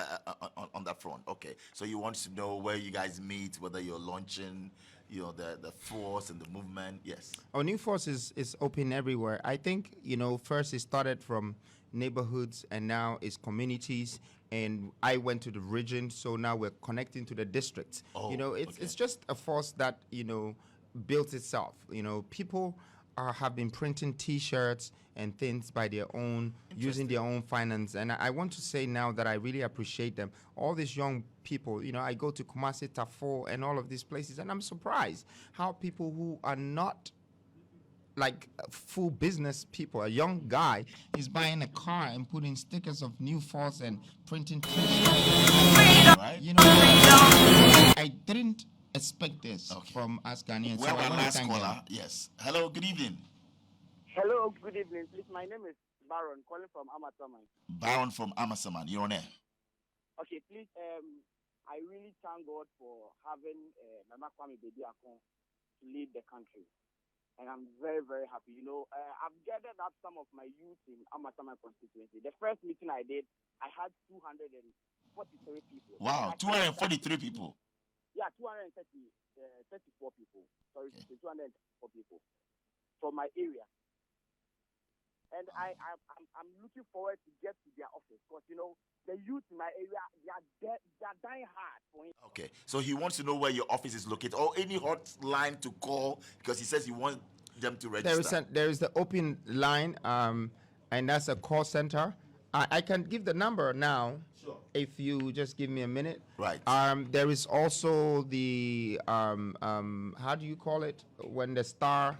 on that front. Okay. So you want to know where you guys meet, whether you're launching, the force and the movement. Yes. Our new force is open everywhere. I think, first it started from neighborhoods and now it's communities. And I went to the region, so now we're connecting to the districts. Oh, it's just a force that, built itself. People have been printing T-shirts and things by their own, using their own finance. And I want to say now that I really appreciate them. All these young people, I go to Kumasi, Tafo, and all of these places, and I'm surprised how people who are not like full business people, a young guy is buying a car and putting stickers of New Force and printing T-shirts. Right? I didn't expect this from us Ghanaians. Well, our last caller. Yes. Hello, good evening. Hello, good evening. Please, my name is Baron, calling from Amasaman. Baron from Amasaman. You're on air. Okay, please, I really thank God for having Nana Kwame Bediako to lead the country. And I'm very, very happy. I've gathered up some of my youth in Amasaman constituency. The first meeting I did, I had 243 people. Wow, 243 people. Yeah, 234 people. Sorry, 234 people from my area. And I'm looking forward to get to their office because, the youth in my area, they are dying hard for him. Okay, so he wants to know where your office is located or any hotline to call because he says he wants them to register. There is the open line, and that's a call center. I can give the number now. Sure. If you just give me a minute. Right. There is also the how do you call it when the Starr?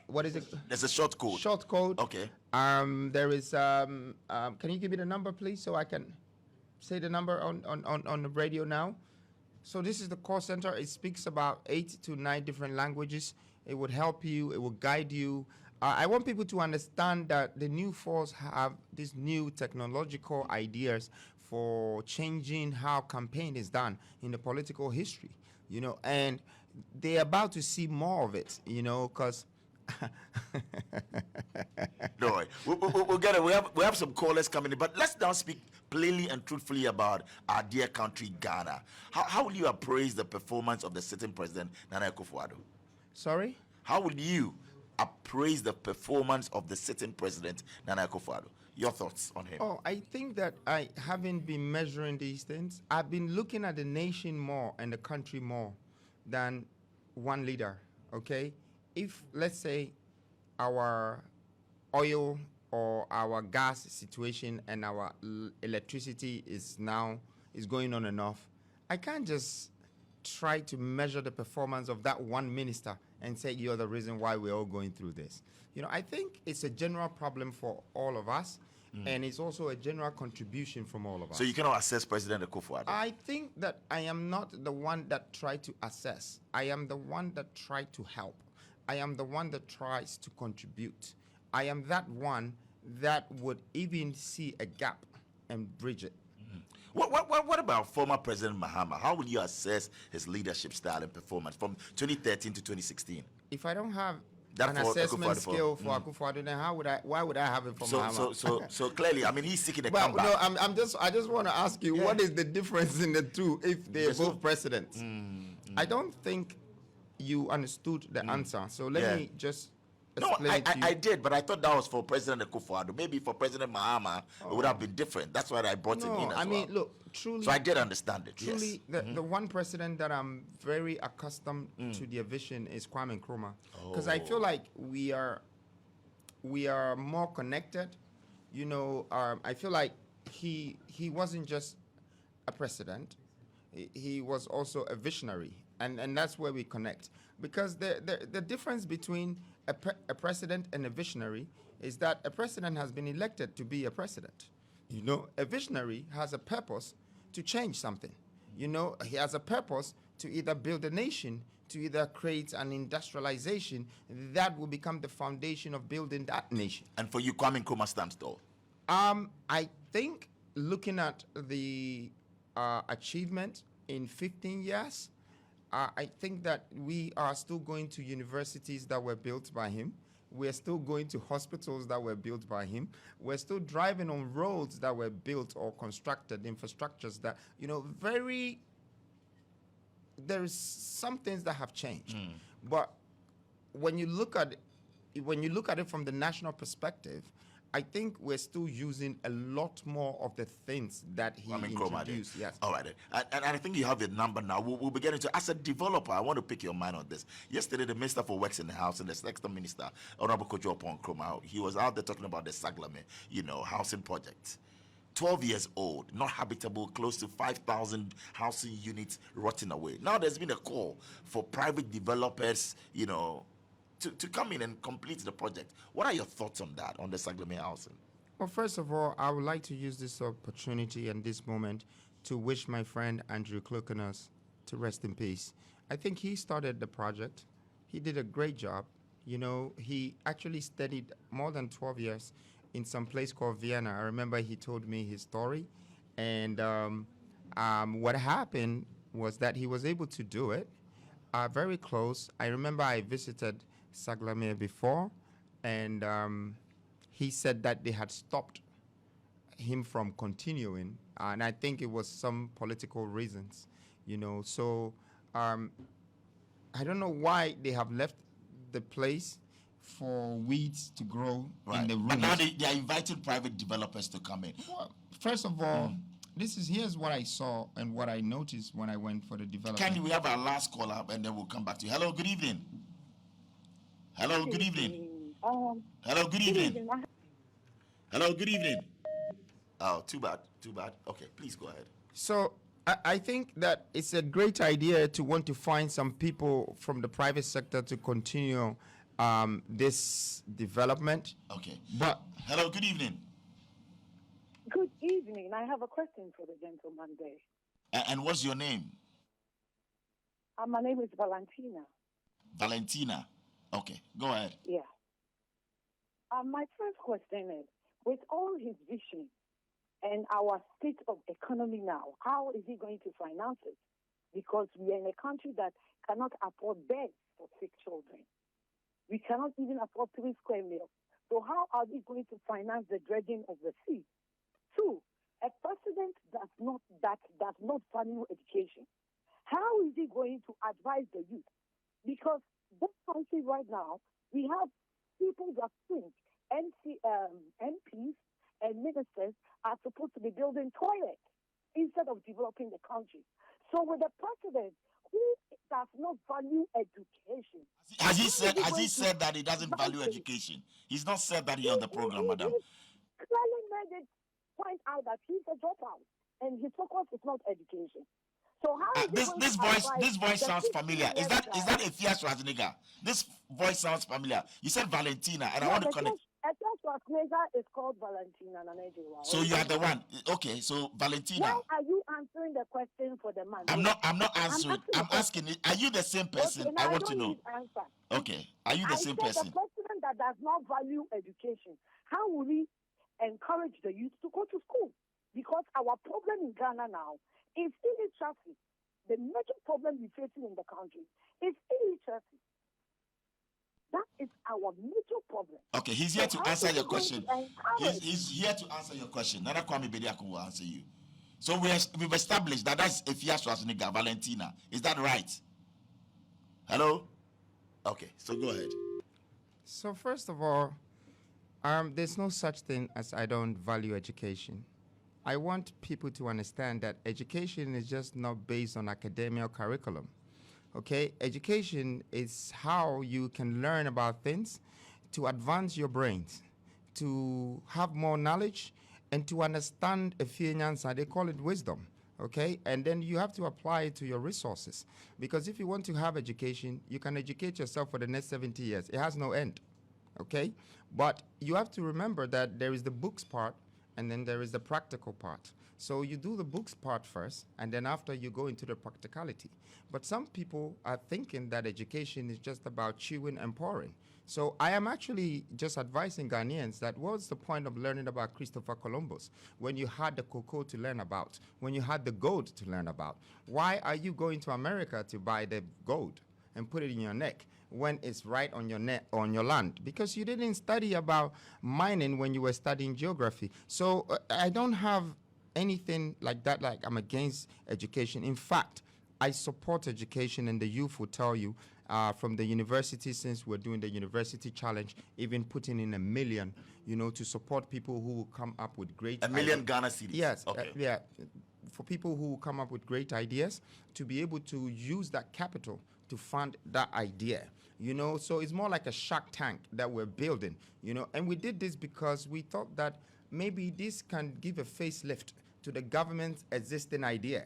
What is it? There's a short code. Short code. Okay. There is can you give me the number, please, so I can say the number on the radio now? So this is the call center. It speaks about 8 to 9 different languages. It would help you. It will guide you. I want people to understand that the new force have these new technological ideas for changing how campaign is done in the political history, and they're about to see more of it, because Don't worry. We'll get it. We have some callers coming in, but let's now speak plainly and truthfully about our dear country, Ghana. How will you appraise the performance of the sitting president, Nana Akufo-Addo? Sorry? How will you appraise the performance of the sitting president, Nana Akufo-Addo? Your thoughts on him? Oh, I think that I haven't been measuring these things. I've been looking at the nation more and the country more than one leader, okay? If, let's say, our oil or our gas situation and our electricity is going on and off, I can't just try to measure the performance of that one minister and say you're the reason why we're all going through this. I think it's a general problem for all of us, and it's also a general contribution from all of us. So you cannot assess President Akufo-Addo? I think that I am not the one that tried to assess. I am the one that tried to help. I am the one that tries to contribute. I am that one that would even see a gap and bridge it. What about former President Mahama? How will you assess his leadership style and performance from 2013 to 2016? If I don't have That an for assessment Akufo-Addo skill for Akufo-Addo, then why would I have it for Mahama? So clearly, I mean, he's seeking a Well, comeback. no, I just want to ask you, what is the difference in the two if they're both presidents? I don't think you understood the answer. So let me just explain it to you. I did, but I thought that was for President Akufo-Addo. Maybe for President Mahama, it would have been different. That's why I brought him in as I mean, well. look, truly. So I did understand it, Truly, yes. the one president that I'm very accustomed to their vision is Kwame Nkrumah, because I feel like we are more connected. I feel like he wasn't just a president; he was also a visionary, and that's where we connect. Because the difference between a president and a visionary is that a president has been elected to be a president. A visionary has a purpose to change something. He has a purpose to either build a nation, to either create an industrialization that will become the foundation of building that nation. And for you, Kwame Nkrumah stands tall. I think looking at the achievement in 15 years, I think that we are still going to universities that were built by him. We're still going to hospitals that were built by him. We're still driving on roads that were built or constructed, infrastructures that, there's some things that have changed. But when you look at it from the national perspective, I think we're still using a lot more of the things that he introduced. Yes. All right. And I think you have the number now. We'll be getting to. As a developer, I want to pick your mind on this. Yesterday, the Minister for Works in the House and the Sector Minister, Honorable Kojo Nkrumah, he was out there talking about the Saglame, housing project. 12 years old, not habitable, close to 5,000 housing units rotting away. Now there's been a call for private developers, to come in and complete the project. What are your thoughts on that, on the Saglame housing? Well, first of all, I would like to use this opportunity and this moment to wish my friend Andrew Cloconas to rest in peace. I think he started the project. He did a great job. He actually studied more than 12 years in some place called Vienna. I remember he told me his story. And what happened was that he was able to do it very close. I remember I visited Saglame before, and he said that they had stopped him from continuing, and I think it was some political reasons, So I don't know why they have left the place for weeds to grow in the rooms. But now they are inviting private developers to come in. Well, first of all, here's what I saw and what I noticed when I went for the development. Candy, we have our last call up, and then we'll come back to you. Hello, good evening. Hello, good evening. Hello, good evening. Hello, good evening. Oh, too bad. Okay, please go ahead. So I think that it's a great idea to want to find some people from the private sector to continue this development. Okay. But Hello, good evening. Good evening. I have a question for the gentleman there. And what's your name? My name is Valentina. Valentina. Okay, go ahead. Yeah. My first question is, with all his vision and our state of economy now, how is he going to finance it? Because we are in a country that cannot afford beds for sick children. We cannot even afford 3 square meals. So how are we going to finance the dredging of the sea? 2, a president that does not value education. How is he going to advise the youth? Because this country right now, we have people that think MPs and ministers are supposed to be building toilets instead of developing the country. So with a president who does not value education. Has he said that he doesn't value education? He's not said that here on the program, madam. He clearly made it point out that he's a dropout and his focus is not education. So how is this voice sounds familiar. Is that Efia Schwarzenegger? This voice sounds familiar. You said Valentina, and I want to connect. Efia Schwarzenegger is called Valentina. So you are the one. Okay, so Valentina. Why are you answering the question for the man? I'm not answering. I'm asking it. Are you the same person? Okay, I want to know. Okay, are you the same person? The president that does not value education, how will he encourage the youth to go to school? Because our problem in Ghana now is illiteracy. The major problem we're facing in the country is illiteracy. That is our major problem. Okay, he's here to answer your question. He's here to answer your question. Nana Kwame Bediako will answer you. So we've established that that's Efia Schwarzenegger, Valentina. Is that right? Hello? Okay, so go ahead. So first of all, there's no such thing as I don't value education. I want people to understand that education is just not based on academic curriculum. Okay, education is how you can learn about things to advance your brains, to have more knowledge, and to understand a few answers. They call it wisdom. Okay, and then you have to apply it to your resources. Because if you want to have education, you can educate yourself for the next 70 years. It has no end. Okay, but you have to remember that there is the books part, and then there is the practical part. So you do the books part first, and then after you go into the practicality. But some people are thinking that education is just about chewing and pouring. So I am actually just advising Ghanaians that what's the point of learning about Christopher Columbus when you had the cocoa to learn about, when you had the gold to learn about? Why are you going to America to buy the gold and put it in your neck when it's right on your neck, on your land? Because you didn't study about mining when you were studying geography. So I don't have anything like that, like I'm against education. In fact, I support education, and the youth will tell you from the university, since we're doing the university challenge, even putting in $1 million, to support people who will come up with great $1 million Ghana cedis. Yes, okay. For people who will come up with great ideas, to be able to use that capital to fund that idea. So it's more like a Shark Tank that we're building, and we did this because we thought that maybe this can give a facelift to the government's existing idea,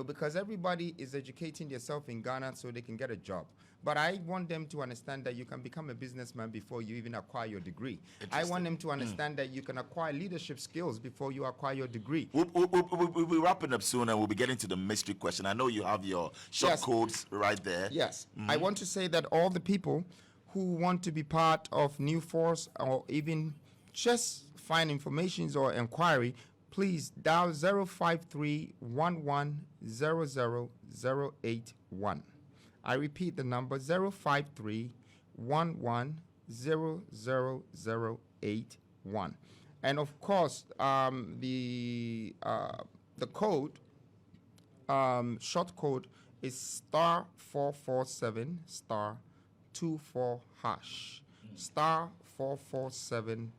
because everybody is educating themselves in Ghana so they can get a job. But I want them to understand that you can become a businessman before you even acquire your degree. I want them to understand that you can acquire leadership skills before you acquire your degree. We'll be wrapping up soon, and we'll be getting to the mystery question. I know you have your short codes right there. Yes. I want to say that all the people who want to be part of New Force or even just find information or inquiry, please dial 053-11-00081. I repeat the number 053-11-00081. And of course, the code, short code is star 447 star 24 hash. Star 447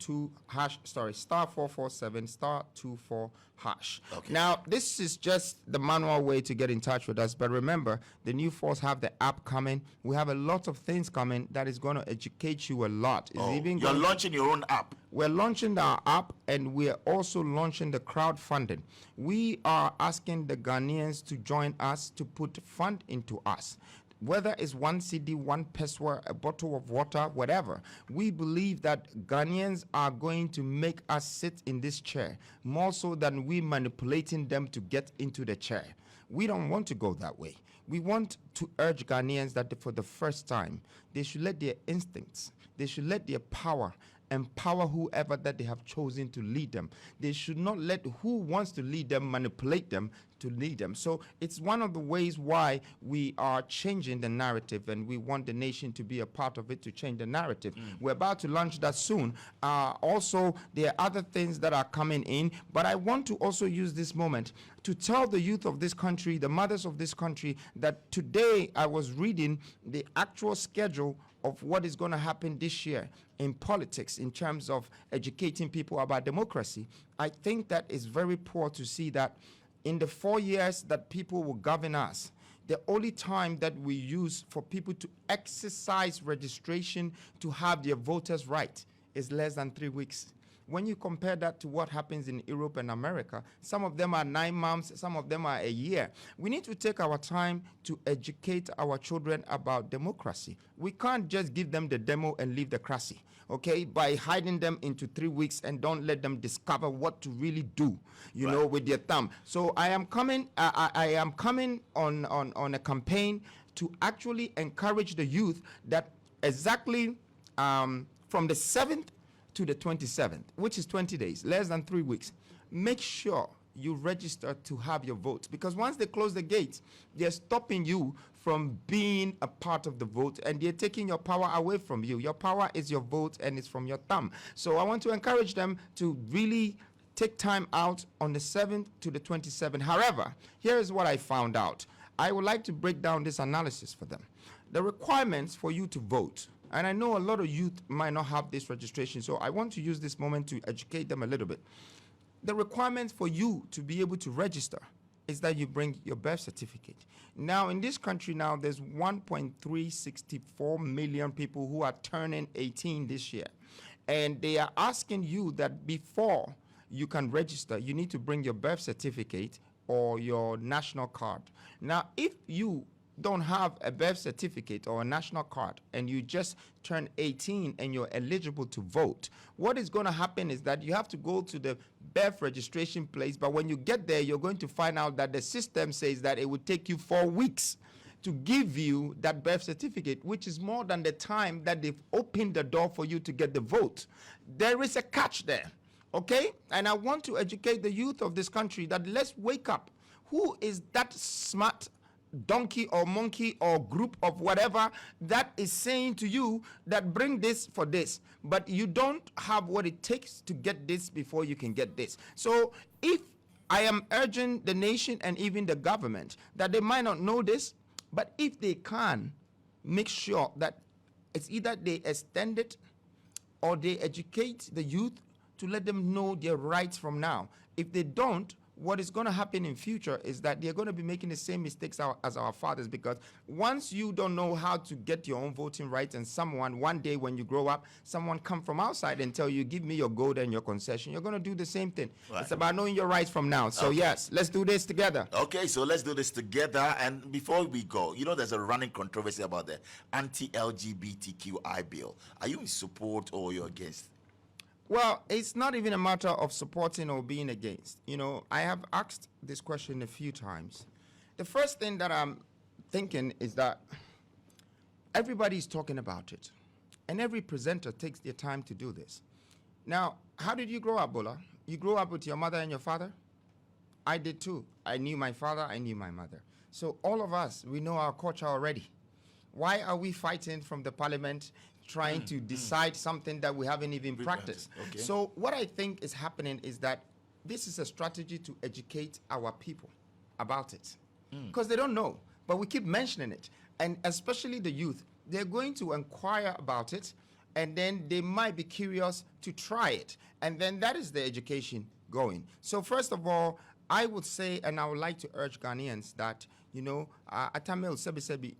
star 447 star 24 hash. Okay. Now, this is just the manual way to get in touch with us. But remember, the new force have the app coming. We have a lot of things coming that is going to educate you a lot. You're launching your own app. We're launching our app, and we're also launching the crowdfunding. We are asking the Ghanaians to join us to put fund into us. Whether it's 1 CD, 1 pesewa, a bottle of water, whatever, we believe that Ghanaians are going to make us sit in this chair more so than we manipulating them to get into the chair. We don't want to go that way. We want to urge Ghanaians that for the first time, they should let their instincts, they should let their power empower whoever that they have chosen to lead them. They should not let who wants to lead them manipulate them to lead them. So it's one of the ways why we are changing the narrative, and we want the nation to be a part of it to change the narrative. We're about to launch that soon. Also, there are other things that are coming in, but I want to also use this moment to tell the youth of this country, the mothers of this country, that today I was reading the actual schedule of what is going to happen this year in politics in terms of educating people about democracy. I think that is very poor to see that in the 4 years that people will govern us, the only time that we use for people to exercise registration to have their voters' right is less than 3 weeks. When you compare that to what happens in Europe and America, some of them are 9 months, some of them are a year. We need to take our time to educate our children about democracy. We can't just give them the demo and leave the crassy, okay, by hiding them into 3 weeks and don't let them discover what to really do, you know, with their thumb. So I am coming on a campaign to actually encourage the youth that exactly from the 7th to the 27th, which is 20 days, less than 3 weeks, make sure you register to have your vote, because once they close the gates, they're stopping you from being a part of the vote, and they're taking your power away from you. Your power is your vote, and it's from your thumb. So I want to encourage them to really take time out on the 7th to the 27th. However, here is what I found out. I would like to break down this analysis for them. The requirements for you to vote, and I know a lot of youth might not have this registration, so I want to use this moment to educate them a little bit. The requirements for you to be able to register is that you bring your birth certificate. Now, in this country now, there's 1.364 million people who are turning 18 this year. And they are asking you that before you can register, you need to bring your birth certificate or your national card. Now, if you don't have a birth certificate or a national card and you just turn 18 and you're eligible to vote, what is going to happen is that you have to go to the birth registration place, but when you get there, you're going to find out that the system says that it would take you 4 weeks to give you that birth certificate, which is more than the time that they've opened the door for you to get the vote. There is a catch there, okay? And I want to educate the youth of this country that let's wake up. Who is that smart donkey or monkey or group of whatever that is saying to you that bring this for this, but you don't have what it takes to get this before you can get this? So if I am urging the nation and even the government that they might not know this, but if they can, make sure that it's either they extend it or they educate the youth to let them know their rights from now. If they don't, what is going to happen in future is that they're going to be making the same mistakes as our fathers, because once you don't know how to get your own voting rights, and someone one day when you grow up, someone come from outside and tell you, give me your gold and your concession, you're going to do the same thing. Right. It's about knowing your rights from now. So yes, let's do this together. Okay, so let's do this together. And before we go, you know, there's a running controversy about the anti-LGBTQI bill. Are you in support or you're against? Well, it's not even a matter of supporting or being against. You know, I have asked this question a few times. The first thing that I'm thinking is that everybody's talking about it, and every presenter takes their time to do this. Now, how did you grow up, Bola? You grew up with your mother and your father? I did too. I knew my father, I knew my mother. So all of us, we know our culture already. Why are we fighting from the parliament trying to decide something that we haven't even practiced? Okay. So what I think is happening is that this is a strategy to educate our people about it, because they don't know, but we keep mentioning it. And especially the youth, they're going to inquire about it, and then they might be curious to try it. And then that is the education going. So first of all, I would say, and I would like to urge Ghanaians that, Atamel Sebi,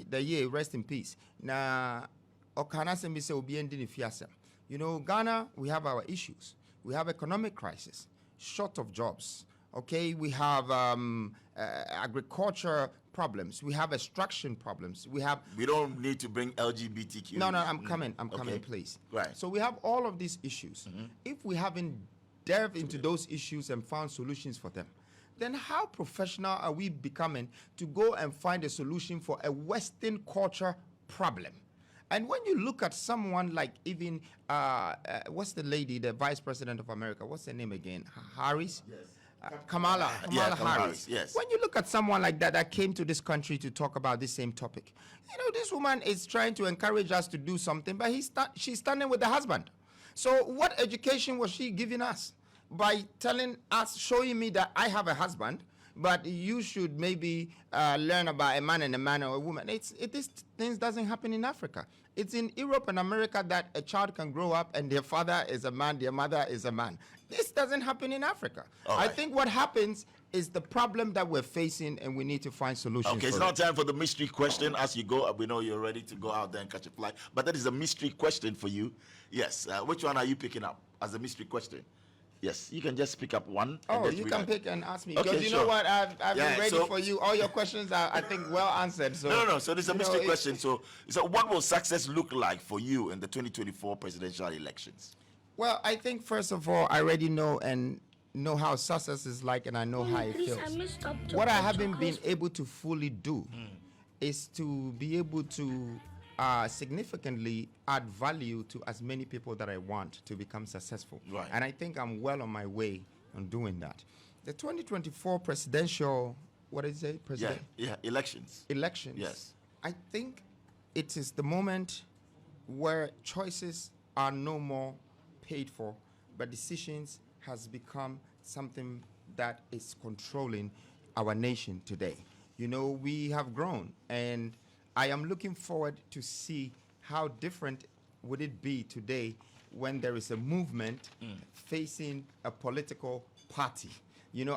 the year, rest in peace. Na Okana Sembi se obi endi ni fiasem. Ghana, we have our issues. We have economic crisis, short of jobs. Okay, we have agriculture problems. We have extraction problems. We don't need to bring LGBTQ. No, I'm coming, please. Right. So we have all of these issues. If we haven't delved into those issues and found solutions for them, then how professional are we becoming to go and find a solution for a Western culture problem? And when you look at someone like even, what's the lady, the Vice President of America, what's her name again? Harris? Yes. Kamala Harris. Yes. When you look at someone like that came to this country to talk about this same topic, this woman is trying to encourage us to do something, but she's standing with the husband. So what education was she giving us by telling us, showing me that I have a husband, but you should maybe learn about a man and a man or a woman? These things doesn't happen in Africa. It's in Europe and America that a child can grow up and their father is a man, their mother is a man. This doesn't happen in Africa. Right. I think what happens is the problem that we're facing, and we need to find solutions. Okay, it's now time for the mystery question. As you go, we know you're ready to go out there and catch a flight, but that is a mystery question for you. Yes, which one are you picking up as a mystery question? Yes, you can just pick up one. Oh, you can pick and ask me. Okay, because you know what? I've been ready for you. All your questions are, I think, well answered. So No. So this is a mystery question. So what will success look like for you in the 2024 presidential elections? Well, I think, first of all, I already know how success is like, and I know how it feels. What I haven't been able to fully do is to be able to significantly add value to as many people that I want to become successful. Right. And I think I'm well on my way on doing that. The 2024 presidential, what is it? Elections. Elections. Yes. I think it is the moment where choices are no more paid for, but decisions has become something that is controlling our nation today. We have grown, and I am looking forward to see how different would it be today when there is a movement facing a political party.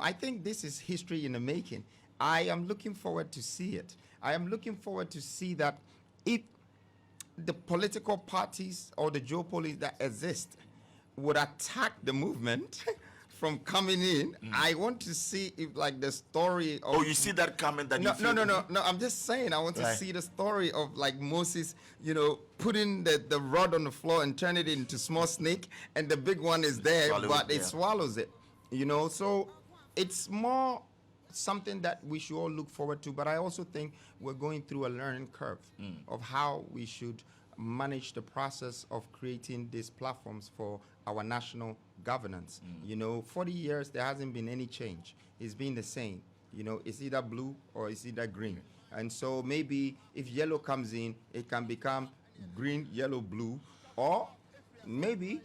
I think this is history in the making. I am looking forward to see it. I am looking forward to see that if the political parties or the geopolitics that exist would attack the movement from coming in, I want to see if, like, the story of... Oh, you see that coming that No, I'm just saying, I want to see the story of, like, Moses, putting the rod on the floor and turn it into small snake, and the big one is there, but it swallows it, So it's more something that we should all look forward to, but I also think we're going through a learning curve of how we should manage the process of creating these platforms for our national governance. 40 years, there hasn't been any change. It's been the same. It's either blue or it's either green. And so maybe if yellow comes in, it can become green, yellow, blue, or maybe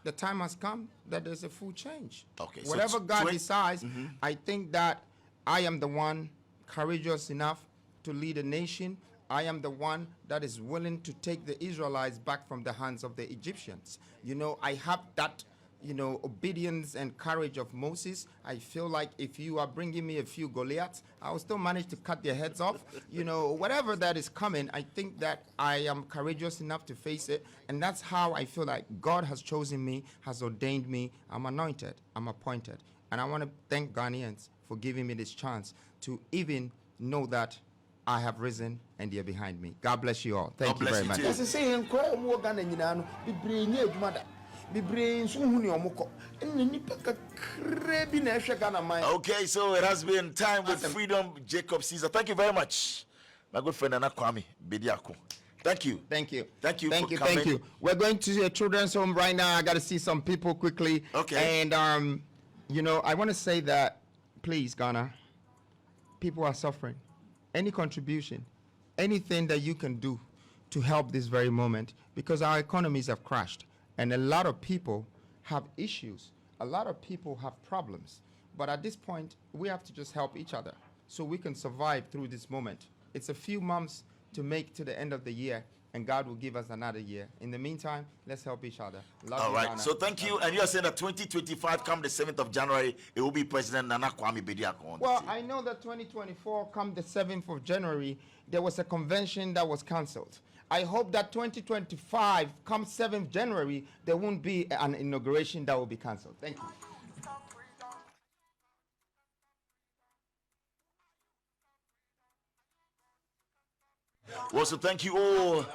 the time has come that there's a full change. Okay. Whatever God decides, I think that I am the one courageous enough to lead a nation. I am the one that is willing to take the Israelites back from the hands of the Egyptians. I have that, obedience and courage of Moses. I feel like if you are bringing me a few Goliaths, I will still manage to cut their heads off. Whatever that is coming, I think that I am courageous enough to face it. And that's how I feel like God has chosen me, has ordained me. I'm anointed, I'm appointed. And I want to thank Ghanaians for giving me this chance to even know that I have risen and they're behind me. God bless you all. Thank you very much. Okay, so it has been time with Freedom Jacob Caesar. Thank you very much, my good friend Nana Kwame Bediako. Thank you. Thank you. Thank you. Thank for you. coming. Thank you. We're going to a children's home right now. I got to see some people quickly. Okay. And I want to say that, please, Ghana, people are suffering. Any contribution, anything that you can do to help this very moment, because our economies have crashed and a lot of people have issues. A lot of people have problems. But at this point, we have to just help each other so we can survive through this moment. It's a few months to make to the end of the year, and God will give us another year. In the meantime, let's help each other. Love All you, right. Ghana. So thank you. And you're saying that 2025, come the 7th of January, it will be President Nana Kwame Bediako on the Well, seat. I know that 2024, come the 7th of January, there was a convention that was cancelled. I hope that 2025, come 7th January, there won't be an inauguration that will be cancelled. Thank you. Well, so thank you all